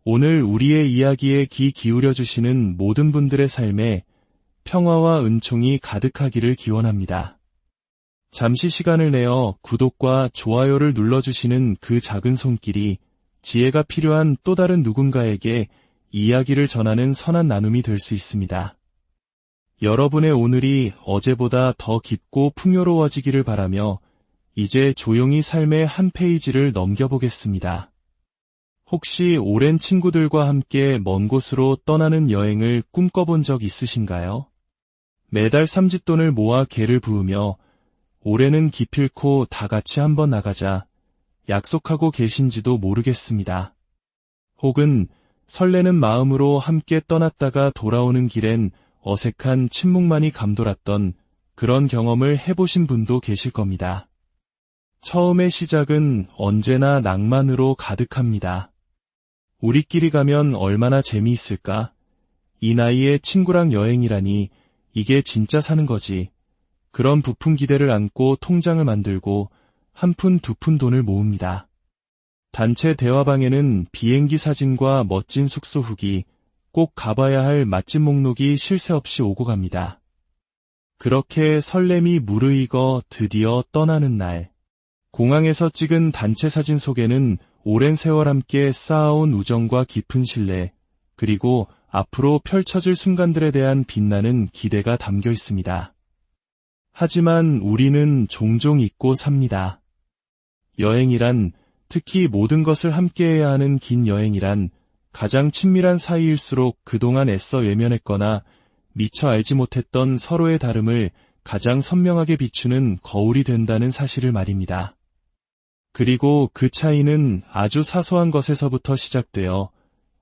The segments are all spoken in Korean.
오늘 우리의 이야기에 귀 기울여 주시는 모든 분들의 삶에 평화와 은총이 가득하기를 기원합니다. 잠시 시간을 내어 구독과 좋아요를 눌러주시는 그 작은 손길이 지혜가 필요한 또 다른 누군가에게 이야기를 전하는 선한 나눔이 될 수 있습니다. 여러분의 오늘이 어제보다 더 깊고 풍요로워지기를 바라며 이제 조용히 삶의 한 페이지를 넘겨보겠습니다. 혹시 오랜 친구들과 함께 먼 곳으로 떠나는 여행을 꿈꿔본 적 있으신가요? 매달 삼짓돈을 모아 개를 부으며 올해는 기필코 다 같이 한번 나가자 약속하고 계신지도 모르겠습니다. 혹은 설레는 마음으로 함께 떠났다가 돌아오는 길엔 어색한 침묵만이 감돌았던 그런 경험을 해보신 분도 계실 겁니다. 처음의 시작은 언제나 낭만으로 가득합니다. 우리끼리 가면 얼마나 재미있을까? 이 나이에 친구랑 여행이라니 이게 진짜 사는 거지. 그런 부푼 기대를 안고 통장을 만들고 한 푼 두 푼 돈을 모읍니다. 단체 대화방에는 비행기 사진과 멋진 숙소 후기, 꼭 가봐야 할 맛집 목록이 쉴 새 없이 오고 갑니다. 그렇게 설렘이 무르익어 드디어 떠나는 날. 공항에서 찍은 단체 사진 속에는 오랜 세월 함께 쌓아온 우정과 깊은 신뢰, 그리고 앞으로 펼쳐질 순간들에 대한 빛나는 기대가 담겨 있습니다. 하지만 우리는 종종 잊고 삽니다. 여행이란, 특히 모든 것을 함께해야 하는 긴 여행이란 가장 친밀한 사이일수록 그동안 애써 외면했거나 미처 알지 못했던 서로의 다름을 가장 선명하게 비추는 거울이 된다는 사실을 말입니다. 그리고 그 차이는 아주 사소한 것에서부터 시작되어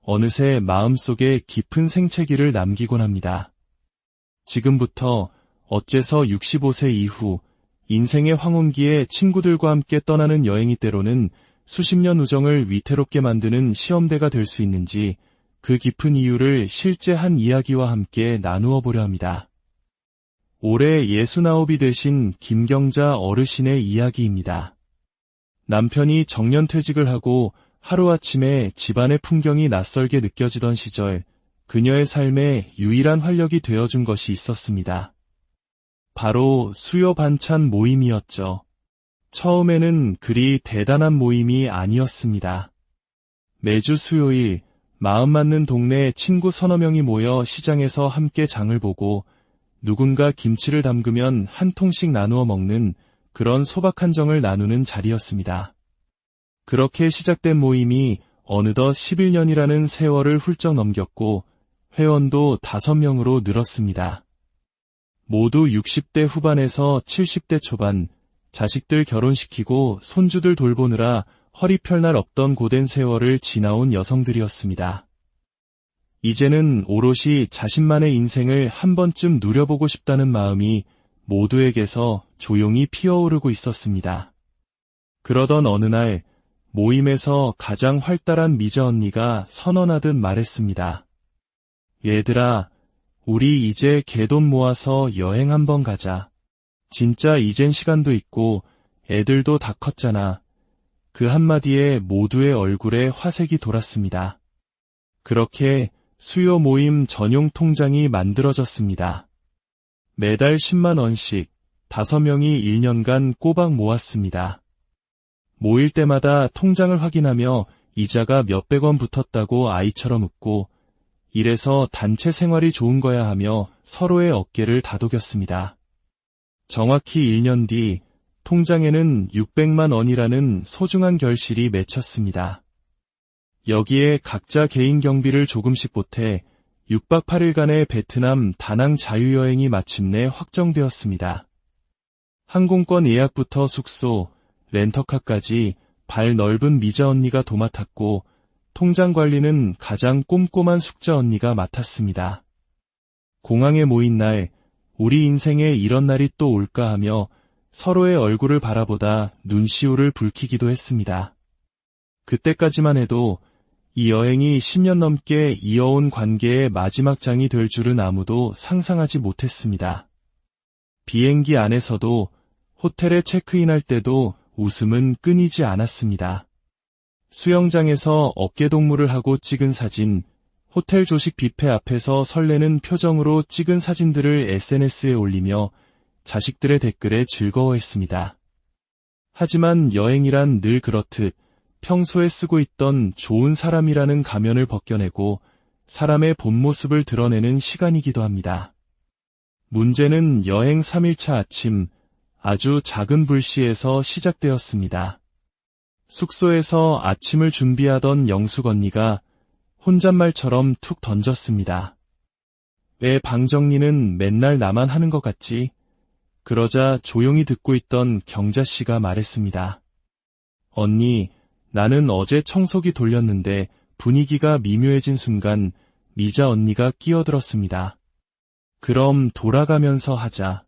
어느새 마음속에 깊은 생채기를 남기곤 합니다. 지금부터 어째서 65세 이후 인생의 황혼기에 친구들과 함께 떠나는 여행이 때로는 수십 년 우정을 위태롭게 만드는 시험대가 될 수 있는지 그 깊은 이유를 실제 한 이야기와 함께 나누어 보려 합니다. 올해 69이 되신 김경자 어르신의 이야기입니다. 남편이 정년퇴직을 하고 하루아침에 집안의 풍경이 낯설게 느껴지던 시절 그녀의 삶에 유일한 활력이 되어준 것이 있었습니다. 바로 수요 반찬 모임이었죠. 처음에는 그리 대단한 모임이 아니었습니다. 매주 수요일 마음 맞는 동네 친구 서너 명이 모여 시장에서 함께 장을 보고 누군가 김치를 담그면 한 통씩 나누어 먹는 그런 소박한 정을 나누는 자리였습니다. 그렇게 시작된 모임이 어느덧 11년이라는 세월을 훌쩍 넘겼고 회원도 5명으로 늘었습니다. 모두 60대 후반에서 70대 초반, 자식들 결혼시키고 손주들 돌보느라 허리 펼 날 없던 고된 세월을 지나온 여성들이었습니다. 이제는 오롯이 자신만의 인생을 한 번쯤 누려보고 싶다는 마음이 모두에게서 조용히 피어오르고 있었습니다. 그러던 어느 날 모임에서 가장 활달한 미자 언니가 선언하듯 말했습니다. 얘들아, 우리 이제 개돈 모아서 여행 한번 가자. 진짜 이젠 시간도 있고 애들도 다 컸잖아. 그 한마디에 모두의 얼굴에 화색이 돌았습니다. 그렇게 수요 모임 전용 통장이 만들어졌습니다. 매달 10만 원씩 5명이 1년간 꼬박 모았습니다. 모일 때마다 통장을 확인하며 이자가 몇백 원 붙었다고 아이처럼 웃고 이래서 단체 생활이 좋은 거야 하며 서로의 어깨를 다독였습니다. 정확히 1년 뒤 통장에는 600만 원이라는 소중한 결실이 맺혔습니다. 여기에 각자 개인 경비를 조금씩 보태 6박 8일간의 베트남 다낭 자유여행이 마침내 확정되었습니다. 항공권 예약부터 숙소, 렌터카까지 발 넓은 미자 언니가 도맡았고 통장 관리는 가장 꼼꼼한 숙자 언니가 맡았습니다. 공항에 모인 날 우리 인생에 이런 날이 또 올까 하며 서로의 얼굴을 바라보다 눈시울을 붉히기도 했습니다. 그때까지만 해도 이 여행이 10년 넘게 이어온 관계의 마지막 장이 될 줄은 아무도 상상하지 못했습니다. 비행기 안에서도 호텔에 체크인할 때도 웃음은 끊이지 않았습니다. 수영장에서 어깨동무를 하고 찍은 사진, 호텔 조식 뷔페 앞에서 설레는 표정으로 찍은 사진들을 SNS에 올리며 자식들의 댓글에 즐거워했습니다. 하지만 여행이란 늘 그렇듯 평소에 쓰고 있던 좋은 사람이라는 가면을 벗겨내고 사람의 본 모습을 드러내는 시간이기도 합니다. 문제는 여행 3일차 아침, 아주 작은 불씨에서 시작되었습니다. 숙소에서 아침을 준비하던 영숙 언니가 혼잣말처럼 툭 던졌습니다. 왜 방 정리는 맨날 나만 하는 것 같지? 그러자 조용히 듣고 있던 경자 씨가 말했습니다. 언니, 나는 어제 청소기 돌렸는데 분위기가 미묘해진 순간 미자 언니가 끼어들었습니다. 그럼 돌아가면서 하자.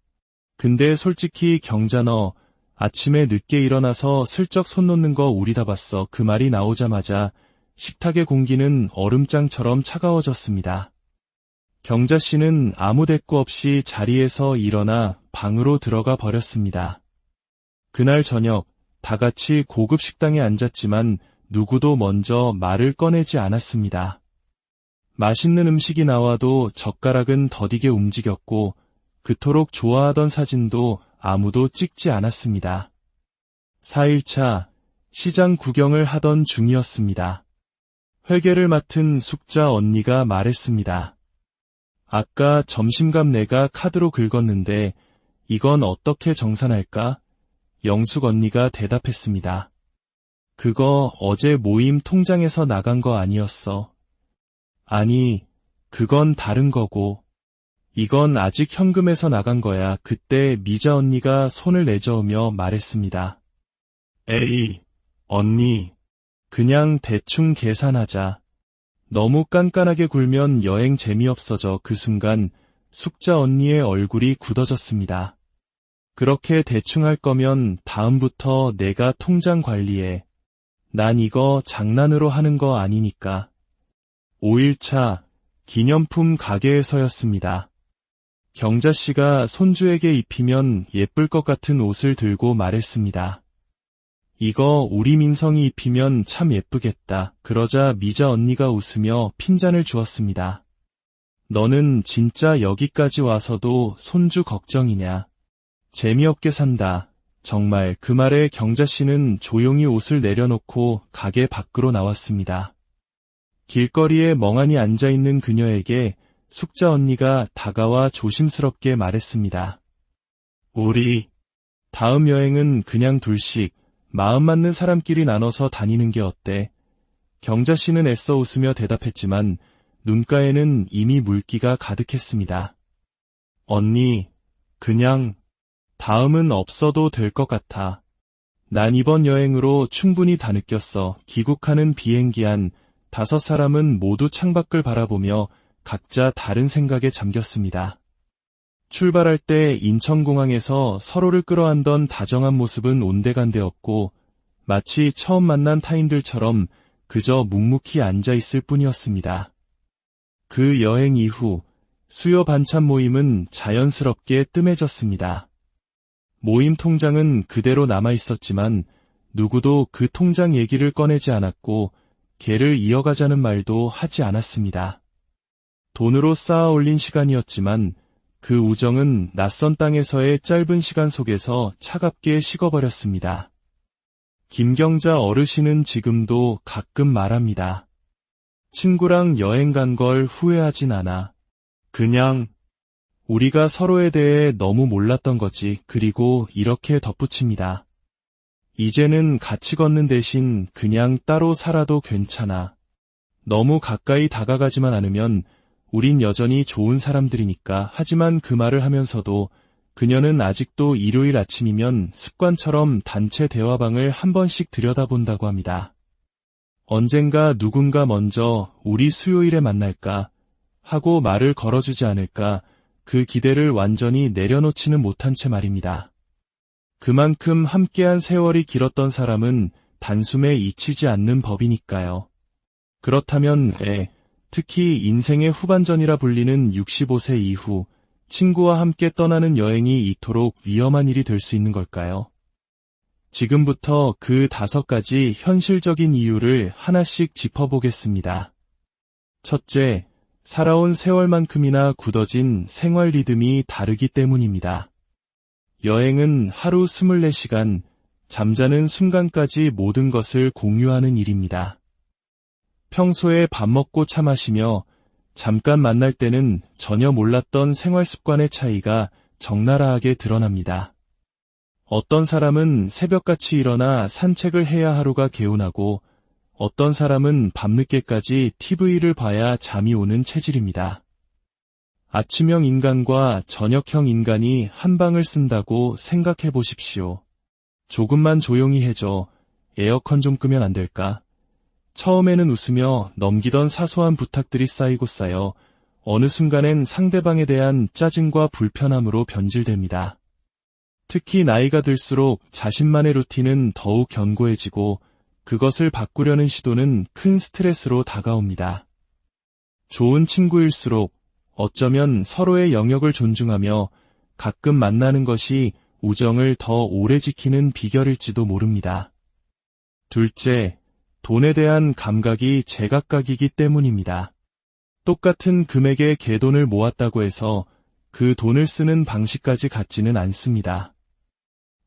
근데 솔직히 경자 너 아침에 늦게 일어나서 슬쩍 손 놓는 거 우리 다 봤어. 그 말이 나오자마자 식탁의 공기는 얼음장처럼 차가워졌습니다. 경자 씨는 아무 대꾸 없이 자리에서 일어나 방으로 들어가 버렸습니다. 그날 저녁 다 같이 고급 식당에 앉았지만 누구도 먼저 말을 꺼내지 않았습니다. 맛있는 음식이 나와도 젓가락은 더디게 움직였고 그토록 좋아하던 사진도 아무도 찍지 않았습니다. 4일차 시장 구경을 하던 중이었습니다. 회계를 맡은 숙자 언니가 말했습니다. 아까 점심값 내가 카드로 긁었는데 이건 어떻게 정산할까? 영숙 언니가 대답했습니다. 그거 어제 모임 통장에서 나간 거 아니었어. 아니, 그건 다른 거고. 이건 아직 현금에서 나간 거야. 그때 미자 언니가 손을 내저으며 말했습니다. 에이, 언니. 그냥 대충 계산하자. 너무 깐깐하게 굴면 여행 재미없어져. 그 순간 숙자 언니의 얼굴이 굳어졌습니다. 그렇게 대충 할 거면 다음부터 내가 통장 관리해. 난 이거 장난으로 하는 거 아니니까. 5일차 기념품 가게에서였습니다. 경자 씨가 손주에게 입히면 예쁠 것 같은 옷을 들고 말했습니다. 이거 우리 민성이 입히면 참 예쁘겠다. 그러자 미자 언니가 웃으며 핀잔을 주었습니다. 너는 진짜 여기까지 와서도 손주 걱정이냐. 재미없게 산다. 정말. 그 말에 경자 씨는 조용히 옷을 내려놓고 가게 밖으로 나왔습니다. 길거리에 멍하니 앉아있는 그녀에게 숙자 언니가 다가와 조심스럽게 말했습니다. 우리 다음 여행은 그냥 둘씩 마음 맞는 사람끼리 나눠서 다니는 게 어때? 경자 씨는 애써 웃으며 대답했지만 눈가에는 이미 물기가 가득했습니다. 언니, 그냥 다음은 없어도 될 것 같아. 난 이번 여행으로 충분히 다 느꼈어. 귀국하는 비행기 안 5사람은 모두 창밖을 바라보며 각자 다른 생각에 잠겼습니다. 출발할 때 인천공항에서 서로를 끌어안던 다정한 모습은 온데간데없고 마치 처음 만난 타인들처럼 그저 묵묵히 앉아있을 뿐이었습니다. 그 여행 이후 수요 반찬 모임은 자연스럽게 뜸해졌습니다. 모임 통장은 그대로 남아있었지만 누구도 그 통장 얘기를 꺼내지 않았고 개를 이어가자는 말도 하지 않았습니다. 돈으로 쌓아 올린 시간이었지만 그 우정은 낯선 땅에서의 짧은 시간 속에서 차갑게 식어버렸습니다. 김경자 어르신은 지금도 가끔 말합니다. 친구랑 여행 간 걸 후회하진 않아. 그냥 우리가 서로에 대해 너무 몰랐던 거지. 그리고 이렇게 덧붙입니다. 이제는 같이 걷는 대신 그냥 따로 살아도 괜찮아. 너무 가까이 다가가지만 않으면 우린 여전히 좋은 사람들이니까. 하지만 그 말을 하면서도 그녀는 아직도 일요일 아침이면 습관처럼 단체 대화방을 한 번씩 들여다본다고 합니다. 언젠가 누군가 먼저 우리 수요일에 만날까 하고 말을 걸어주지 않을까, 그 기대를 완전히 내려놓지는 못한 채 말입니다. 그만큼 함께한 세월이 길었던 사람은 단숨에 잊히지 않는 법이니까요. 그렇다면 특히 인생의 후반전이라 불리는 65세 이후 친구와 함께 떠나는 여행이 이토록 위험한 일이 될 수 있는 걸까요? 지금부터 그 5가지 현실적인 이유를 하나씩 짚어보겠습니다. 첫째, 살아온 세월만큼이나 굳어진 생활 리듬이 다르기 때문입니다. 여행은 하루 24시간, 잠자는 순간까지 모든 것을 공유하는 일입니다. 평소에 밥 먹고 차 마시며 잠깐 만날 때는 전혀 몰랐던 생활 습관의 차이가 적나라하게 드러납니다. 어떤 사람은 새벽같이 일어나 산책을 해야 하루가 개운하고 어떤 사람은 밤늦게까지 TV를 봐야 잠이 오는 체질입니다. 아침형 인간과 저녁형 인간이 한 방을 쓴다고 생각해 보십시오. 조금만 조용히 해줘. 에어컨 좀 끄면 안 될까? 처음에는 웃으며 넘기던 사소한 부탁들이 쌓이고 쌓여 어느 순간엔 상대방에 대한 짜증과 불편함으로 변질됩니다. 특히 나이가 들수록 자신만의 루틴은 더욱 견고해지고 그것을 바꾸려는 시도는 큰 스트레스로 다가옵니다. 좋은 친구일수록 어쩌면 서로의 영역을 존중하며 가끔 만나는 것이 우정을 더 오래 지키는 비결일지도 모릅니다. 둘째, 돈에 대한 감각이 제각각이기 때문입니다. 똑같은 금액의 갯돈을 모았다고 해서 그 돈을 쓰는 방식까지 같지는 않습니다.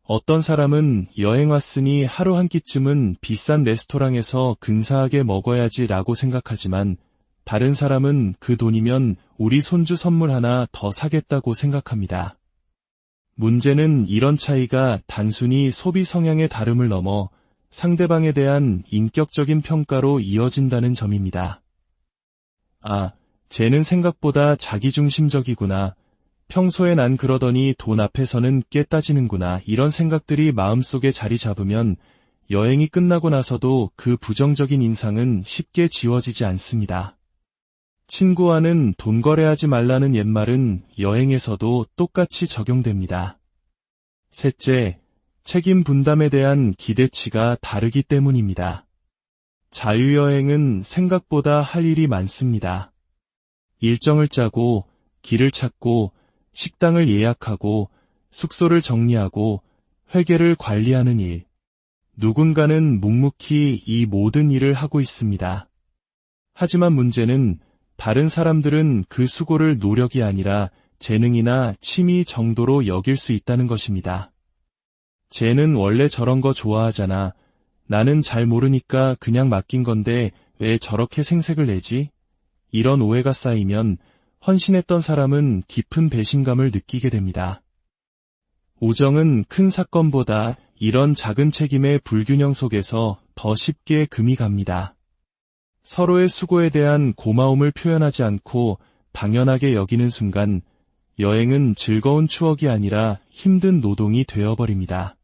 어떤 사람은 여행 왔으니 하루 한 끼쯤은 비싼 레스토랑에서 근사하게 먹어야지 라고 생각하지만 다른 사람은 그 돈이면 우리 손주 선물 하나 더 사겠다고 생각합니다. 문제는 이런 차이가 단순히 소비 성향의 다름을 넘어 상대방에 대한 인격적인 평가로 이어진다는 점입니다. 아, 쟤는 생각보다 자기중심적이구나. 평소에 난 그러더니 돈 앞에서는 깨 따지는구나. 이런 생각들이 마음속에 자리 잡으면 여행이 끝나고 나서도 그 부정적인 인상은 쉽게 지워지지 않습니다. 친구와는 돈 거래하지 말라는 옛말은 여행에서도 똑같이 적용됩니다. 셋째, 책임 분담에 대한 기대치가 다르기 때문입니다. 자유여행은 생각보다 할 일이 많습니다. 일정을 짜고, 길을 찾고, 식당을 예약하고, 숙소를 정리하고, 회계를 관리하는 일. 누군가는 묵묵히 이 모든 일을 하고 있습니다. 하지만 문제는 다른 사람들은 그 수고를 노력이 아니라 재능이나 취미 정도로 여길 수 있다는 것입니다. 쟤는 원래 저런 거 좋아하잖아. 나는 잘 모르니까 그냥 맡긴 건데 왜 저렇게 생색을 내지? 이런 오해가 쌓이면 헌신했던 사람은 깊은 배신감을 느끼게 됩니다. 우정은 큰 사건보다 이런 작은 책임의 불균형 속에서 더 쉽게 금이 갑니다. 서로의 수고에 대한 고마움을 표현하지 않고 당연하게 여기는 순간 여행은 즐거운 추억이 아니라 힘든 노동이 되어버립니다.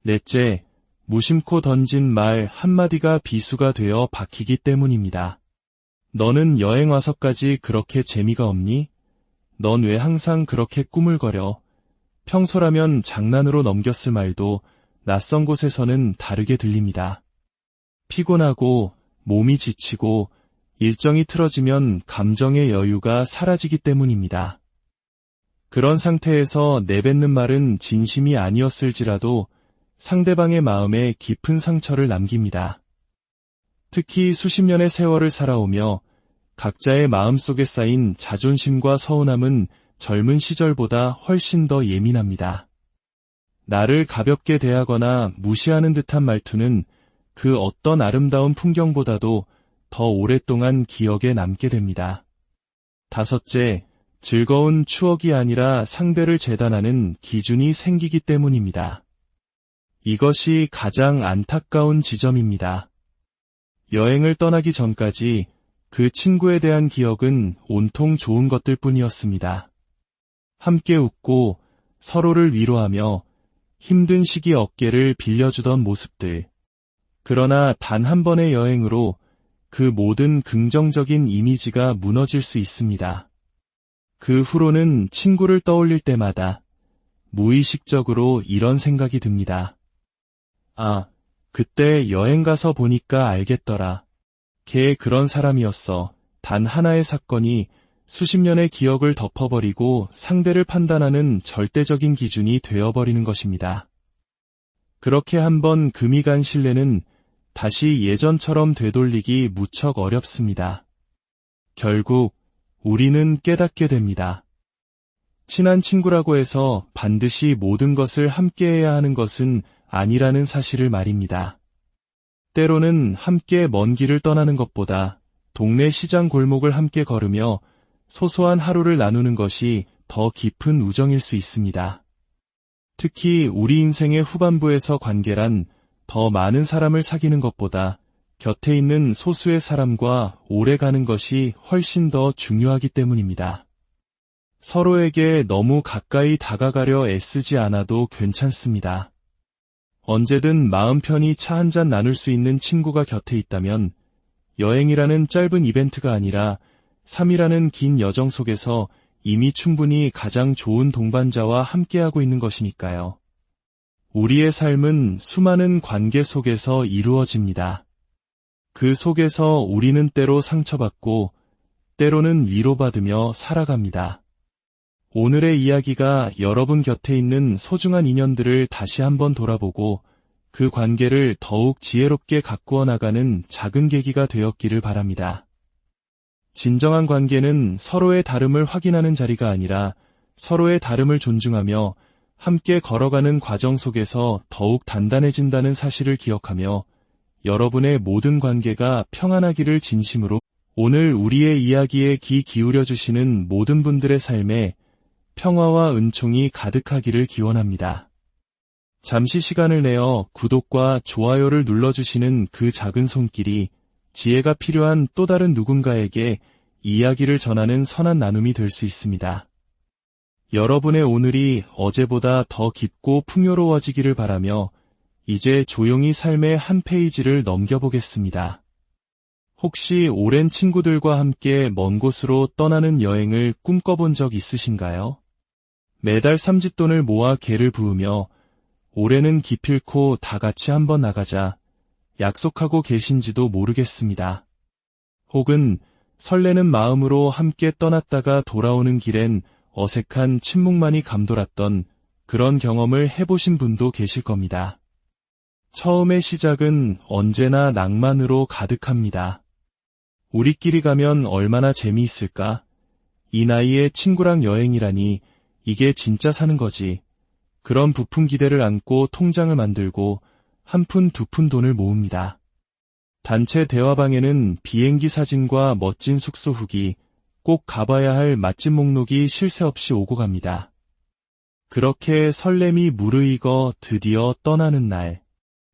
넷째, 무심코 던진 말 한마디가 비수가 되어 박히기 때문입니다. 너는 여행 와서까지 그렇게 재미가 없니? 넌 왜 항상 그렇게 꾸물거려? 평소라면 장난으로 넘겼을 말도 낯선 곳에서는 다르게 들립니다. 피곤하고 몸이 지치고 일정이 틀어지면 감정의 여유가 사라지기 때문입니다. 그런 상태에서 내뱉는 말은 진심이 아니었을지라도 상대방의 마음에 깊은 상처를 남깁니다. 특히 수십 년의 세월을 살아오며 각자의 마음속에 쌓인 자존심과 서운함은 젊은 시절보다 훨씬 더 예민합니다. 나를 가볍게 대하거나 무시하는 듯한 말투는 그 어떤 아름다운 풍경보다도 더 오랫동안 기억에 남게 됩니다. 다섯째, 즐거운 추억이 아니라 상대를 재단하는 기준이 생기기 때문입니다. 이것이 가장 안타까운 지점입니다. 여행을 떠나기 전까지 그 친구에 대한 기억은 온통 좋은 것들 뿐이었습니다. 함께 웃고 서로를 위로하며 힘든 시기 어깨를 빌려주던 모습들. 그러나 단 한 번의 여행으로 그 모든 긍정적인 이미지가 무너질 수 있습니다. 그 후로는 친구를 떠올릴 때마다 무의식적으로 이런 생각이 듭니다. 아, 그때 여행 가서 보니까 알겠더라. 걔 그런 사람이었어. 단 하나의 사건이 수십 년의 기억을 덮어버리고 상대를 판단하는 절대적인 기준이 되어버리는 것입니다. 그렇게 한번 금이 간 신뢰는 다시 예전처럼 되돌리기 무척 어렵습니다. 결국 우리는 깨닫게 됩니다. 친한 친구라고 해서 반드시 모든 것을 함께해야 하는 것은 아니라는 사실을 말입니다. 때로는 함께 먼 길을 떠나는 것보다 동네 시장 골목을 함께 걸으며 소소한 하루를 나누는 것이 더 깊은 우정일 수 있습니다. 특히 우리 인생의 후반부에서 관계란 더 많은 사람을 사귀는 것보다 곁에 있는 소수의 사람과 오래 가는 것이 훨씬 더 중요하기 때문입니다. 서로에게 너무 가까이 다가가려 애쓰지 않아도 괜찮습니다. 언제든 마음 편히 차 한잔 나눌 수 있는 친구가 곁에 있다면 여행이라는 짧은 이벤트가 아니라 삶이라는 긴 여정 속에서 이미 충분히 가장 좋은 동반자와 함께하고 있는 것이니까요. 우리의 삶은 수많은 관계 속에서 이루어집니다. 그 속에서 우리는 때로 상처받고 때로는 위로받으며 살아갑니다. 오늘의 이야기가 여러분 곁에 있는 소중한 인연들을 다시 한번 돌아보고 그 관계를 더욱 지혜롭게 가꾸어 나가는 작은 계기가 되었기를 바랍니다. 진정한 관계는 서로의 다름을 확인하는 자리가 아니라 서로의 다름을 존중하며 함께 걸어가는 과정 속에서 더욱 단단해진다는 사실을 기억하며 여러분의 모든 관계가 평안하기를 진심으로 오늘 우리의 이야기에 귀 기울여 주시는 모든 분들의 삶에 평화와 은총이 가득하기를 기원합니다. 잠시 시간을 내어 구독과 좋아요를 눌러주시는 그 작은 손길이 지혜가 필요한 또 다른 누군가에게 이야기를 전하는 선한 나눔이 될 수 있습니다. 여러분의 오늘이 어제보다 더 깊고 풍요로워지기를 바라며 이제 조용히 삶의 한 페이지를 넘겨보겠습니다. 혹시 오랜 친구들과 함께 먼 곳으로 떠나는 여행을 꿈꿔본 적 있으신가요? 매달 삼짓돈을 모아 개를 부으며 올해는 기필코 다 같이 한번 나가자 약속하고 계신지도 모르겠습니다. 혹은 설레는 마음으로 함께 떠났다가 돌아오는 길엔 어색한 침묵만이 감돌았던 그런 경험을 해보신 분도 계실 겁니다. 처음의 시작은 언제나 낭만으로 가득합니다. 우리끼리 가면 얼마나 재미있을까? 이 나이에 친구랑 여행이라니 이게 진짜 사는 거지. 그런 부푼 기대를 안고 통장을 만들고 한 푼 두 푼 돈을 모읍니다. 단체 대화방에는 비행기 사진과 멋진 숙소 후기, 꼭 가봐야 할 맛집 목록이 쉴 새 없이 오고 갑니다. 그렇게 설렘이 무르익어 드디어 떠나는 날.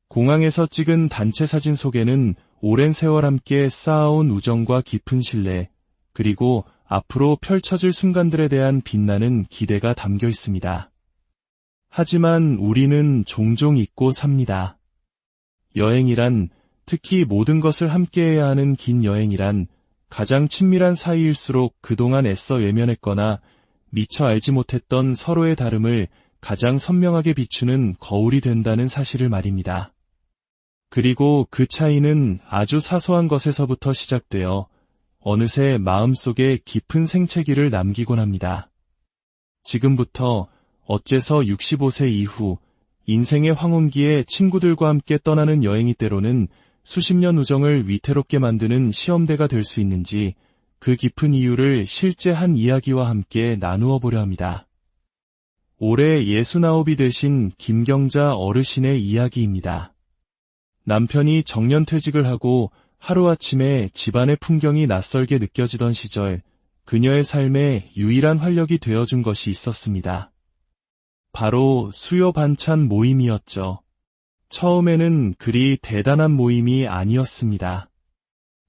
공항에서 찍은 단체 사진 속에는 오랜 세월 함께 쌓아온 우정과 깊은 신뢰, 그리고 앞으로 펼쳐질 순간들에 대한 빛나는 기대가 담겨 있습니다. 하지만 우리는 종종 잊고 삽니다. 여행이란, 특히 모든 것을 함께해야 하는 긴 여행이란 가장 친밀한 사이일수록 그동안 애써 외면했거나 미처 알지 못했던 서로의 다름을 가장 선명하게 비추는 거울이 된다는 사실을 말입니다. 그리고 그 차이는 아주 사소한 것에서부터 시작되어 어느새 마음속에 깊은 생채기를 남기곤 합니다. 지금부터 어째서 65세 이후 인생의 황혼기에 친구들과 함께 떠나는 여행이 때로는 수십 년 우정을 위태롭게 만드는 시험대가 될 수 있는지 그 깊은 이유를 실제 한 이야기와 함께 나누어 보려 합니다. 올해 69이 되신 김경자 어르신의 이야기입니다. 남편이 정년퇴직을 하고 하루아침에 집안의 풍경이 낯설게 느껴지던 시절 그녀의 삶에 유일한 활력이 되어준 것이 있었습니다. 바로 수요 반찬 모임이었죠. 처음에는 그리 대단한 모임이 아니었습니다.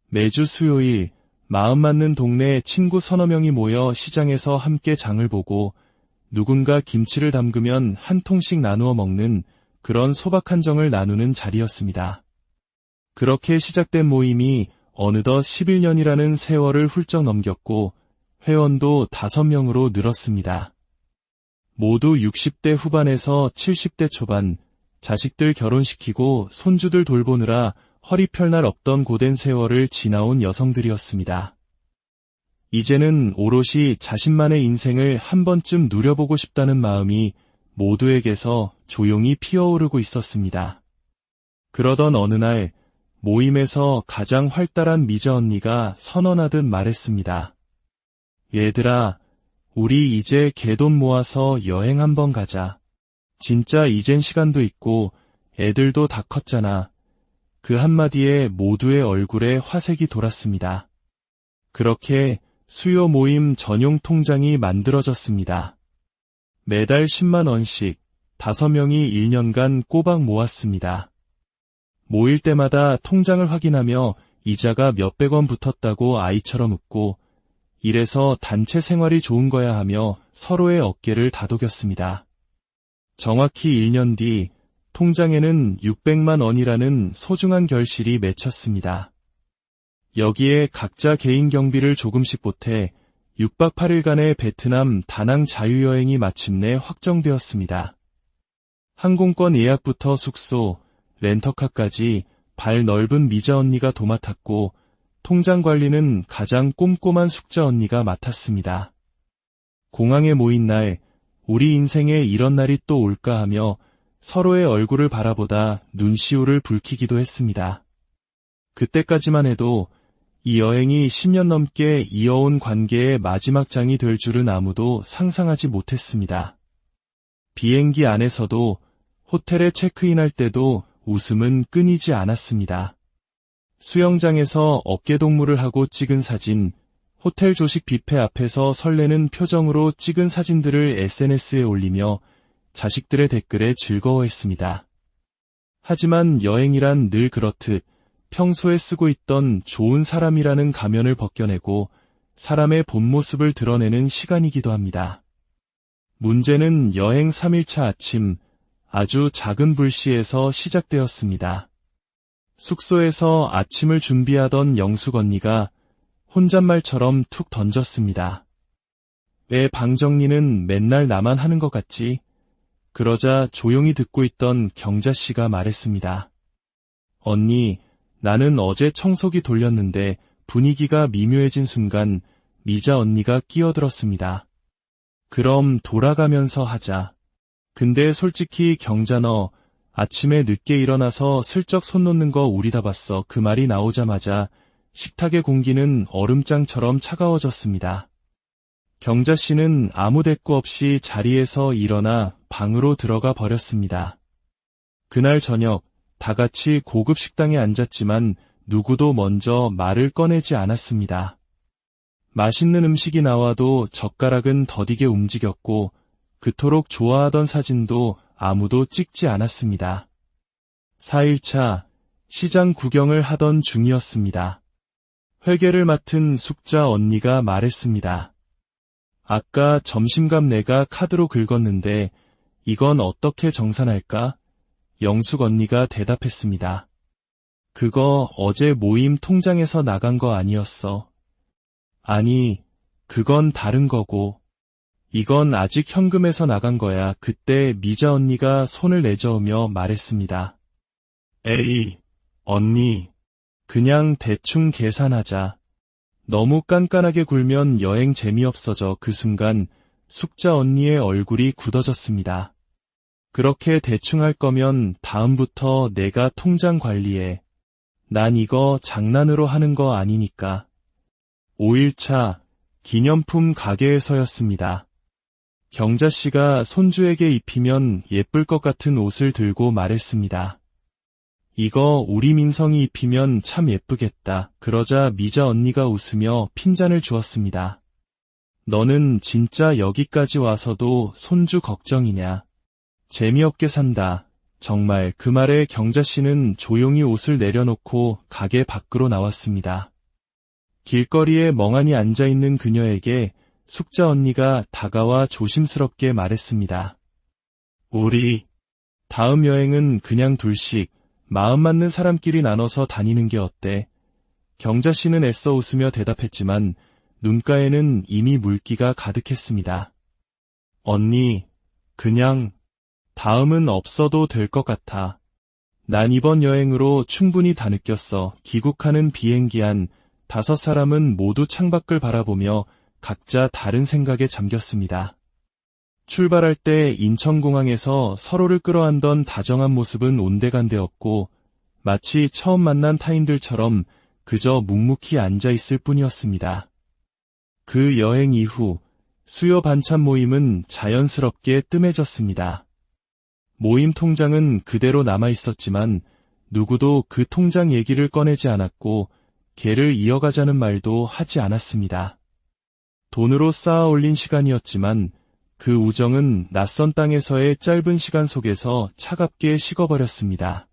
매주 수요일 마음 맞는 동네 친구 서너 명이 모여 시장에서 함께 장을 보고 누군가 김치를 담그면 한 통씩 나누어 먹는 그런 소박한 정을 나누는 자리였습니다. 그렇게 시작된 모임이 어느덧 11년이라는 세월을 훌쩍 넘겼고 회원도 5명으로 늘었습니다. 모두 60대 후반에서 70대 초반, 자식들 결혼시키고 손주들 돌보느라 허리 펼 날 없던 고된 세월을 지나온 여성들이었습니다. 이제는 오롯이 자신만의 인생을 한 번쯤 누려보고 싶다는 마음이 모두에게서 조용히 피어오르고 있었습니다. 그러던 어느 날 모임에서 가장 활달한 미자 언니가 선언하듯 말했습니다. 얘들아, 우리 이제 개돈 모아서 여행 한번 가자. 진짜 이젠 시간도 있고 애들도 다 컸잖아. 그 한마디에 모두의 얼굴에 화색이 돌았습니다. 그렇게 수요 모임 전용 통장이 만들어졌습니다. 매달 10만 원씩 5명이 1년간 꼬박 모았습니다. 모일 때마다 통장을 확인하며 이자가 몇백 원 붙었다고 아이처럼 웃고, 이래서 단체 생활이 좋은 거야 하며 서로의 어깨를 다독였습니다. 정확히 1년 뒤 통장에는 600만 원이라는 소중한 결실이 맺혔습니다. 여기에 각자 개인 경비를 조금씩 보태 6박 8일간의 베트남 다낭 자유여행이 마침내 확정되었습니다. 항공권 예약부터 숙소, 렌터카까지 발 넓은 미자 언니가 도맡았고, 통장 관리는 가장 꼼꼼한 숙자 언니가 맡았습니다. 공항에 모인 날, 우리 인생에 이런 날이 또 올까 하며 서로의 얼굴을 바라보다 눈시울을 붉히기도 했습니다. 그때까지만 해도 이 여행이 10년 넘게 이어온 관계의 마지막 장이 될 줄은 아무도 상상하지 못했습니다. 비행기 안에서도, 호텔에 체크인할 때도 웃음은 끊이지 않았습니다. 수영장에서 어깨동무를 하고 찍은 사진, 호텔 조식 뷔페 앞에서 설레는 표정으로 찍은 사진들을 SNS에 올리며 자식들의 댓글에 즐거워했습니다. 하지만 여행이란 늘 그렇듯 평소에 쓰고 있던 좋은 사람이라는 가면을 벗겨내고 사람의 본 모습을 드러내는 시간이기도 합니다. 문제는 여행 3일차 아침, 아주 작은 불씨에서 시작되었습니다. 숙소에서 아침을 준비하던 영숙 언니가 혼잣말처럼 툭 던졌습니다. 왜 방 정리는 맨날 나만 하는 것 같지? 그러자 조용히 듣고 있던 경자 씨가 말했습니다. 언니, 나는 어제 청소기 돌렸는데 분위기가 미묘해진 순간 미자 언니가 끼어들었습니다. 그럼 돌아가면서 하자. 근데 솔직히 경자 너 아침에 늦게 일어나서 슬쩍 손 놓는 거 우리 다 봤어. 그 말이 나오자마자 식탁의 공기는 얼음장처럼 차가워졌습니다. 경자 씨는 아무 대꾸 없이 자리에서 일어나 방으로 들어가 버렸습니다. 그날 저녁 다 같이 고급 식당에 앉았지만 누구도 먼저 말을 꺼내지 않았습니다. 맛있는 음식이 나와도 젓가락은 더디게 움직였고 그토록 좋아하던 사진도 아무도 찍지 않았습니다. 4일차 시장 구경을 하던 중이었습니다. 회계를 맡은 숙자 언니가 말했습니다. 아까 점심값 내가 카드로 긁었는데 이건 어떻게 정산할까? 영숙 언니가 대답했습니다. 그거 어제 모임 통장에서 나간 거 아니었어. 아니, 그건 다른 거고. 이건 아직 현금에서 나간 거야. 그때 미자 언니가 손을 내저으며 말했습니다. 에이, 언니. 그냥 대충 계산하자. 너무 깐깐하게 굴면 여행 재미없어져. 그 순간 숙자 언니의 얼굴이 굳어졌습니다. 그렇게 대충 할 거면 다음부터 내가 통장 관리해. 난 이거 장난으로 하는 거 아니니까. 5일차 기념품 가게에서였습니다. 경자 씨가 손주에게 입히면 예쁠 것 같은 옷을 들고 말했습니다. 이거 우리 민성이 입히면 참 예쁘겠다. 그러자 미자 언니가 웃으며 핀잔을 주었습니다. 너는 진짜 여기까지 와서도 손주 걱정이냐. 재미없게 산다. 정말. 그 말에 경자 씨는 조용히 옷을 내려놓고 가게 밖으로 나왔습니다. 길거리에 멍하니 앉아있는 그녀에게 숙자 언니가 다가와 조심스럽게 말했습니다. 우리 다음 여행은 그냥 둘씩 마음 맞는 사람끼리 나눠서 다니는 게 어때? 경자 씨는 애써 웃으며 대답했지만 눈가에는 이미 물기가 가득했습니다. 언니, 그냥 다음은 없어도 될 것 같아. 난 이번 여행으로 충분히 다 느꼈어. 귀국하는 비행기 안 5사람은 모두 창밖을 바라보며 각자 다른 생각에 잠겼습니다. 출발할 때 인천공항에서 서로를 끌어안던 다정한 모습은 온데간데없고 마치 처음 만난 타인들처럼 그저 묵묵히 앉아있을 뿐이었습니다. 그 여행 이후 수요 반찬 모임은 자연스럽게 뜸해졌습니다. 모임 통장은 그대로 남아있었지만 누구도 그 통장 얘기를 꺼내지 않았고 걔를 이어가자는 말도 하지 않았습니다. 돈으로 쌓아 올린 시간이었지만 그 우정은 낯선 땅에서의 짧은 시간 속에서 차갑게 식어버렸습니다.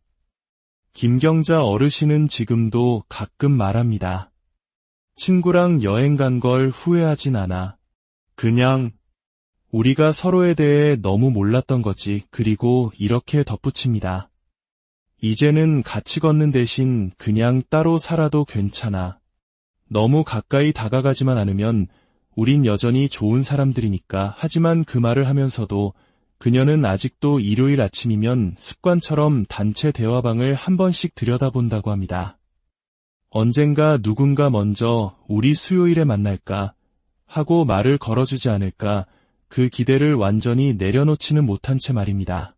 김경자 어르신은 지금도 가끔 말합니다. 친구랑 여행 간 걸 후회하진 않아. 그냥 우리가 서로에 대해 너무 몰랐던 거지. 그리고 이렇게 덧붙입니다. 이제는 같이 걷는 대신 그냥 따로 살아도 괜찮아. 너무 가까이 다가가지만 않으면 우린 여전히 좋은 사람들이니까. 하지만 그 말을 하면서도 그녀는 아직도 일요일 아침이면 습관처럼 단체 대화방을 한 번씩 들여다본다고 합니다. 언젠가 누군가 먼저 우리 수요일에 만날까 하고 말을 걸어주지 않을까, 그 기대를 완전히 내려놓지는 못한 채 말입니다.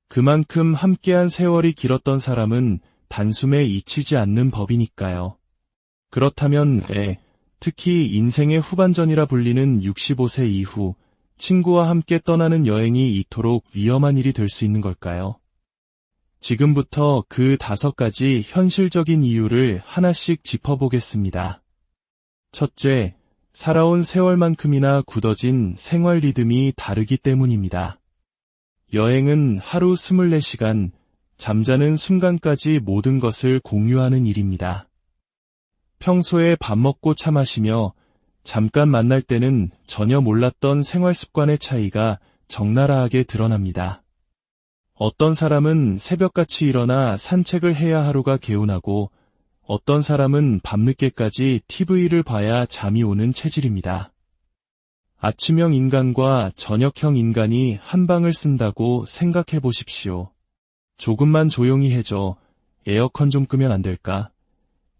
그만큼 함께한 세월이 길었던 사람은 단숨에 잊히지 않는 법이니까요. 그렇다면 특히 인생의 후반전이라 불리는 65세 이후 친구와 함께 떠나는 여행이 이토록 위험한 일이 될 수 있는 걸까요? 지금부터 그 5가지 현실적인 이유를 하나씩 짚어보겠습니다. 첫째, 살아온 세월만큼이나 굳어진 생활 리듬이 다르기 때문입니다. 여행은 하루 24시간, 잠자는 순간까지 모든 것을 공유하는 일입니다. 평소에 밥 먹고 차 마시며 잠깐 만날 때는 전혀 몰랐던 생활 습관의 차이가 적나라하게 드러납니다. 어떤 사람은 새벽같이 일어나 산책을 해야 하루가 개운하고 어떤 사람은 밤늦게까지 TV를 봐야 잠이 오는 체질입니다. 아침형 인간과 저녁형 인간이 한 방을 쓴다고 생각해 보십시오. 조금만 조용히 해줘. 에어컨 좀 끄면 안 될까?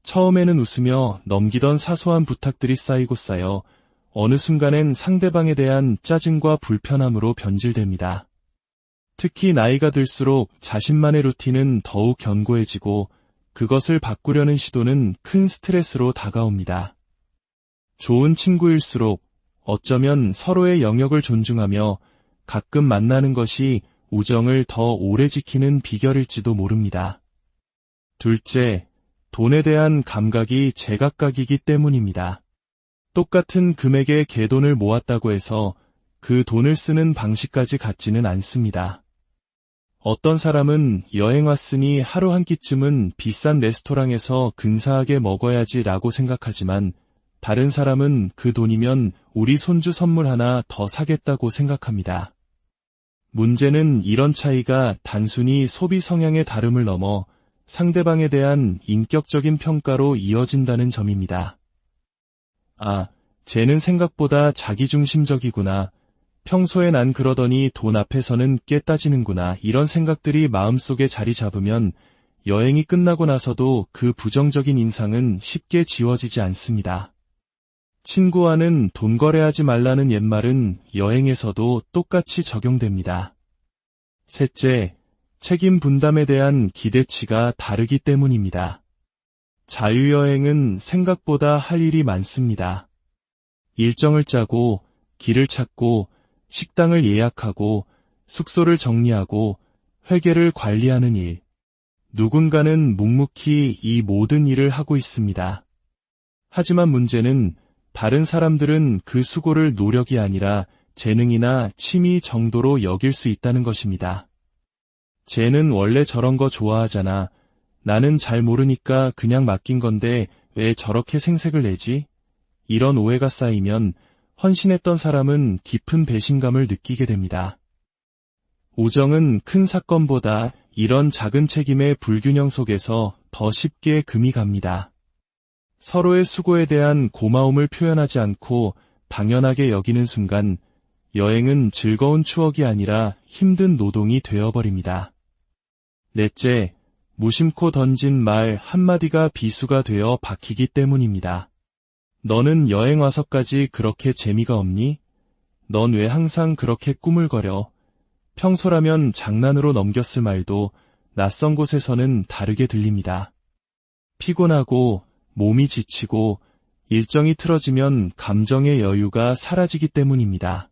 처음에는 웃으며 넘기던 사소한 부탁들이 쌓이고 쌓여 어느 순간엔 상대방에 대한 짜증과 불편함으로 변질됩니다. 특히 나이가 들수록 자신만의 루틴은 더욱 견고해지고 그것을 바꾸려는 시도는 큰 스트레스로 다가옵니다. 좋은 친구일수록 어쩌면 서로의 영역을 존중하며 가끔 만나는 것이 우정을 더 오래 지키는 비결일지도 모릅니다. 둘째, 돈에 대한 감각이 제각각이기 때문입니다. 똑같은 금액의 갯돈을 모았다고 해서 그 돈을 쓰는 방식까지 같지는 않습니다. 어떤 사람은 여행 왔으니 하루 한 끼쯤은 비싼 레스토랑에서 근사하게 먹어야지 라고 생각하지만 다른 사람은 그 돈이면 우리 손주 선물 하나 더 사겠다고 생각합니다. 문제는 이런 차이가 단순히 소비 성향의 다름을 넘어 상대방에 대한 인격적인 평가로 이어진다는 점입니다. 아, 쟤는 생각보다 자기중심적이구나. 평소에 난 그러더니 돈 앞에서는 꽤 따지는구나. 이런 생각들이 마음속에 자리 잡으면 여행이 끝나고 나서도 그 부정적인 인상은 쉽게 지워지지 않습니다. 친구와는 돈 거래하지 말라는 옛말은 여행에서도 똑같이 적용됩니다. 셋째, 책임 분담에 대한 기대치가 다르기 때문입니다. 자유여행은 생각보다 할 일이 많습니다. 일정을 짜고, 길을 찾고, 식당을 예약하고, 숙소를 정리하고, 회계를 관리하는 일. 누군가는 묵묵히 이 모든 일을 하고 있습니다. 하지만 문제는 다른 사람들은 그 수고를 노력이 아니라 재능이나 취미 정도로 여길 수 있다는 것입니다. 쟤는 원래 저런 거 좋아하잖아. 나는 잘 모르니까 그냥 맡긴 건데 왜 저렇게 생색을 내지? 이런 오해가 쌓이면 헌신했던 사람은 깊은 배신감을 느끼게 됩니다. 우정은 큰 사건보다 이런 작은 책임의 불균형 속에서 더 쉽게 금이 갑니다. 서로의 수고에 대한 고마움을 표현하지 않고 당연하게 여기는 순간 여행은 즐거운 추억이 아니라 힘든 노동이 되어버립니다. 넷째, 무심코 던진 말 한마디가 비수가 되어 박히기 때문입니다. 너는 여행 와서까지 그렇게 재미가 없니? 넌 왜 항상 그렇게 꾸물거려? 평소라면 장난으로 넘겼을 말도 낯선 곳에서는 다르게 들립니다. 피곤하고 몸이 지치고 일정이 틀어지면 감정의 여유가 사라지기 때문입니다.